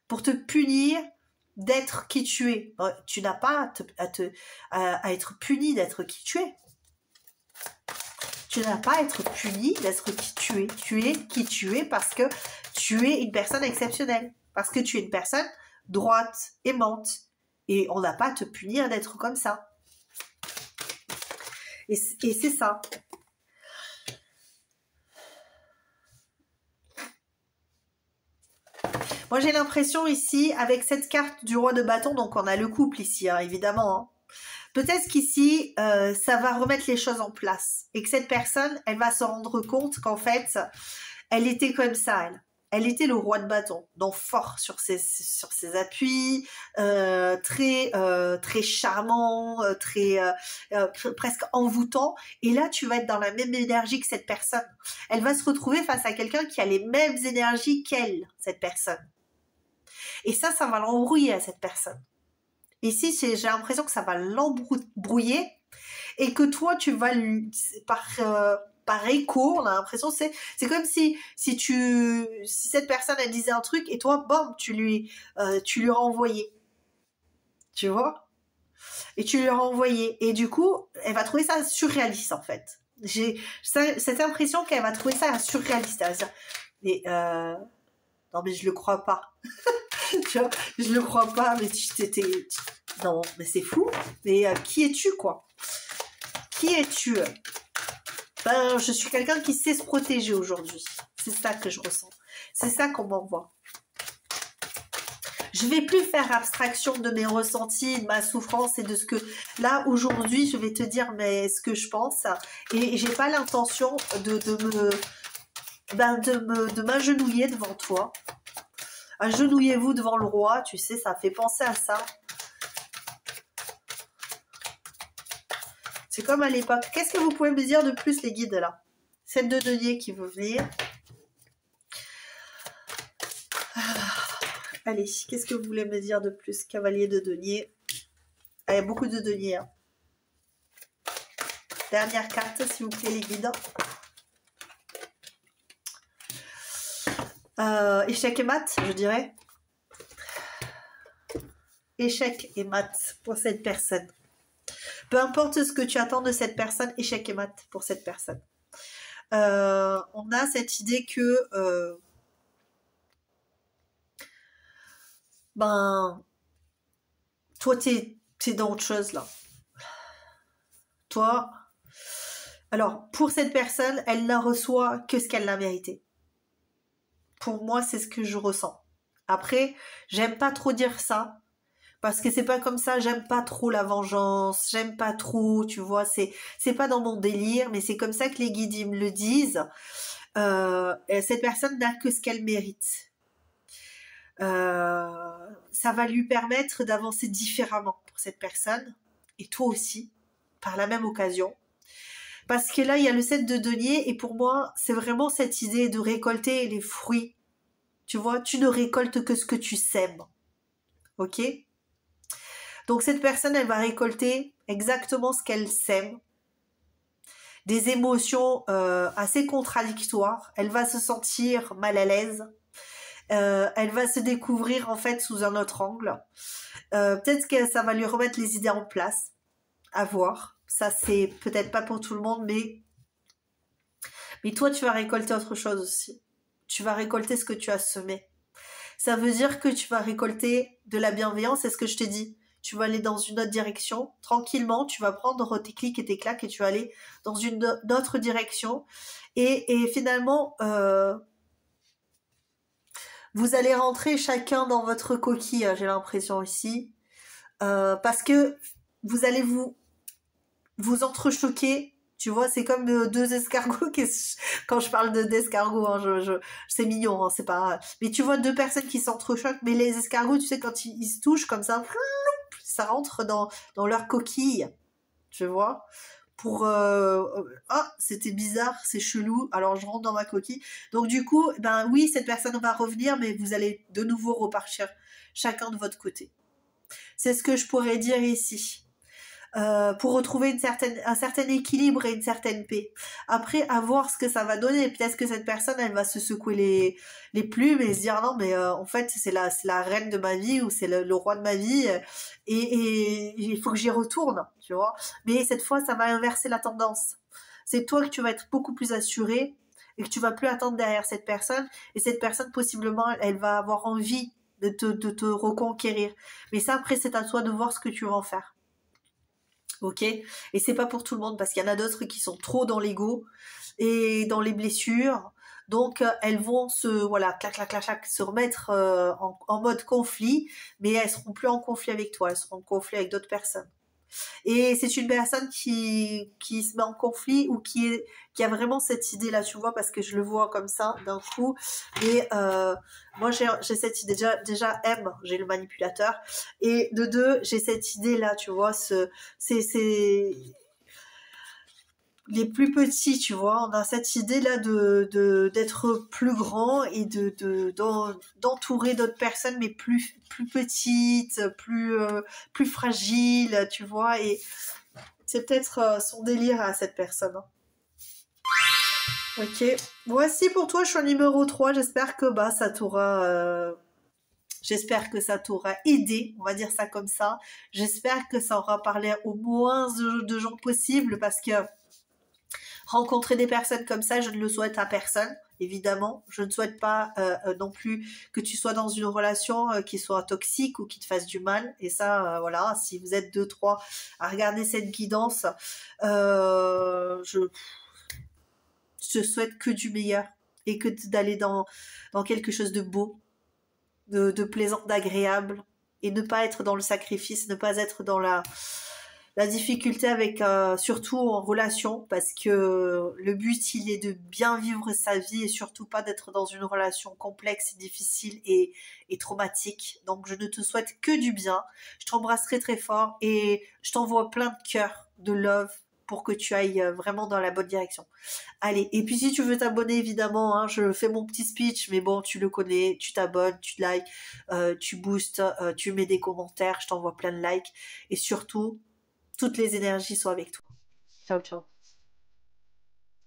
S1: pour te punir d'être qui tu es. Tu n'as pas à être puni d'être qui tu es. Tu n'as pas à être puni d'être qui tu es. Tu es qui tu es parce que tu es une personne exceptionnelle. Parce que tu es une personne droite, aimante. Et on n'a pas à te punir d'être comme ça. Et c'est ça. Moi, j'ai l'impression ici, avec cette carte du roi de bâton, donc on a le couple ici, évidemment, peut-être qu'ici, ça va remettre les choses en place. Et que cette personne, elle va se rendre compte qu'en fait, elle était comme ça, elle. Elle était le roi de bâton, donc fort sur ses appuis, très charmant, presque envoûtant. Et là, tu vas être dans la même énergie que cette personne. Elle va se retrouver face à quelqu'un qui a les mêmes énergies qu'elle, cette personne. Et ça va l'embrouiller à cette personne. Ici, j'ai l'impression que ça va l'embrouiller et que toi, tu vas par écho, on a l'impression, c'est comme si cette personne, elle disait un truc et toi, bam, tu lui renvoyais. Tu vois? Et tu lui renvoyais. Et du coup, elle va trouver ça surréaliste, en fait. J'ai cette impression qu'elle va trouver ça surréaliste. Elle va dire, mais non, mais je le crois pas. Tu vois, je le crois pas, mais non, mais c'est fou. Mais qui es-tu, quoi? Qui es-tu? Ben, je suis quelqu'un qui sait se protéger aujourd'hui. C'est ça que je ressens. C'est ça qu'on m'envoie. Je vais plus faire abstraction de mes ressentis, de ma souffrance et de ce que... Là, aujourd'hui, je vais te dire mais ce que je pense. Et j'ai pas l'intention de m'agenouiller devant toi. Agenouillez-vous devant le roi, tu sais, ça fait penser à ça. C'est comme à l'époque. Qu'est-ce que vous pouvez me dire de plus, les guides, là? Celle de denier qui veut venir. Allez, qu'est-ce que vous voulez me dire de plus? Cavalier de denier. Ah, il y a beaucoup de deniers. Hein. Dernière carte, s'il vous plaît, les guides. Échec et mat, je dirais. Échec et mat pour cette personne. Peu importe ce que tu attends de cette personne, échec et mat pour cette personne. On a cette idée que toi, t'es dans autre chose là. Toi, alors pour cette personne, elle ne reçoit que ce qu'elle a mérité. Pour moi, c'est ce que je ressens. Après, j'aime pas trop dire ça. Parce que c'est pas comme ça, j'aime pas trop la vengeance, j'aime pas trop, tu vois, c'est pas dans mon délire, mais c'est comme ça que les guides ils me le disent. Cette personne n'a que ce qu'elle mérite. Ça va lui permettre d'avancer différemment pour cette personne, et toi aussi, par la même occasion. Parce que là, il y a le 7 de denier, et pour moi, c'est vraiment cette idée de récolter les fruits. Tu vois, tu ne récoltes que ce que tu sèmes. Ok ? Donc cette personne, elle va récolter exactement ce qu'elle sème. Des émotions assez contradictoires. Elle va se sentir mal à l'aise. Elle va se découvrir en fait sous un autre angle. Peut-être que ça va lui remettre les idées en place. À voir. Ça, c'est peut-être pas pour tout le monde, mais toi, tu vas récolter autre chose aussi. Tu vas récolter ce que tu as semé. Ça veut dire que tu vas récolter de la bienveillance, c'est ce que je t'ai dit. Tu vas aller dans une autre direction, tranquillement, tu vas prendre tes clics et tes claques et tu vas aller dans une autre direction. Et finalement, vous allez rentrer chacun dans votre coquille, j'ai l'impression ici. Parce que vous allez vous entrechoquer. Tu vois, c'est comme deux escargots. Quand je parle d'escargots, hein, c'est mignon, hein, c'est pas... Mais tu vois deux personnes qui s'entrechoquent, mais les escargots, tu sais, quand ils se touchent comme ça rentre dans leur coquille, tu vois. C'était bizarre, c'est chelou, alors je rentre dans ma coquille. Donc du coup, ben oui, cette personne va revenir, mais vous allez de nouveau repartir chacun de votre côté. C'est ce que je pourrais dire ici. Pour retrouver un certain équilibre et une certaine paix. Après, à voir ce que ça va donner. Peut-être que cette personne, elle va se secouer les plumes et se dire non, mais en fait, c'est la reine de ma vie ou c'est le roi de ma vie et il faut que j'y retourne, tu vois. Mais cette fois, ça va inverser la tendance. C'est toi que tu vas être beaucoup plus assuré et que tu vas plus attendre derrière cette personne. Et cette personne, possiblement, elle va avoir envie de te reconquérir. Mais ça, après, c'est à toi de voir ce que tu vas en faire. Ok, et c'est pas pour tout le monde parce qu'il y en a d'autres qui sont trop dans l'ego et dans les blessures, donc elles vont se se remettre en mode conflit, mais elles seront plus en conflit avec toi, elles seront en conflit avec d'autres personnes. Et c'est une personne qui se met en conflit ou qui a vraiment cette idée là, tu vois, parce que je le vois comme ça d'un coup. Et moi j'ai cette idée déjà M, j'ai le manipulateur, et de deux j'ai cette idée là, tu vois, c'est les plus petits, tu vois, on a cette idée là d'être plus grand et d'entourer d'autres personnes mais plus petites, plus fragiles, tu vois, et c'est peut-être son délire à cette personne. Hein. Ok, voici pour toi, choix numéro 3, j'espère que ça t'aura j'espère que ça t'aura aidé, on va dire ça comme ça. J'espère que ça aura parlé au moins de gens possible parce que rencontrer des personnes comme ça, je ne le souhaite à personne, évidemment. Je ne souhaite pas non plus que tu sois dans une relation qui soit toxique ou qui te fasse du mal. Et ça, voilà, si vous êtes 2-3 à regarder cette guidance, je souhaite que du meilleur et que d'aller dans quelque chose de beau, de plaisant, d'agréable, et ne pas être dans le sacrifice, ne pas être dans la difficulté avec, surtout en relation, parce que le but, il est de bien vivre sa vie et surtout pas d'être dans une relation complexe, difficile et traumatique. Donc, je ne te souhaite que du bien. Je t'embrasse très très fort et je t'envoie plein de cœur, de love pour que tu ailles vraiment dans la bonne direction. Allez, et puis si tu veux t'abonner, évidemment, hein, je fais mon petit speech, mais bon, tu le connais, tu t'abonnes, tu likes, tu boostes, tu mets des commentaires, je t'envoie plein de likes, et surtout, toutes les énergies soient avec toi. Ciao, ciao.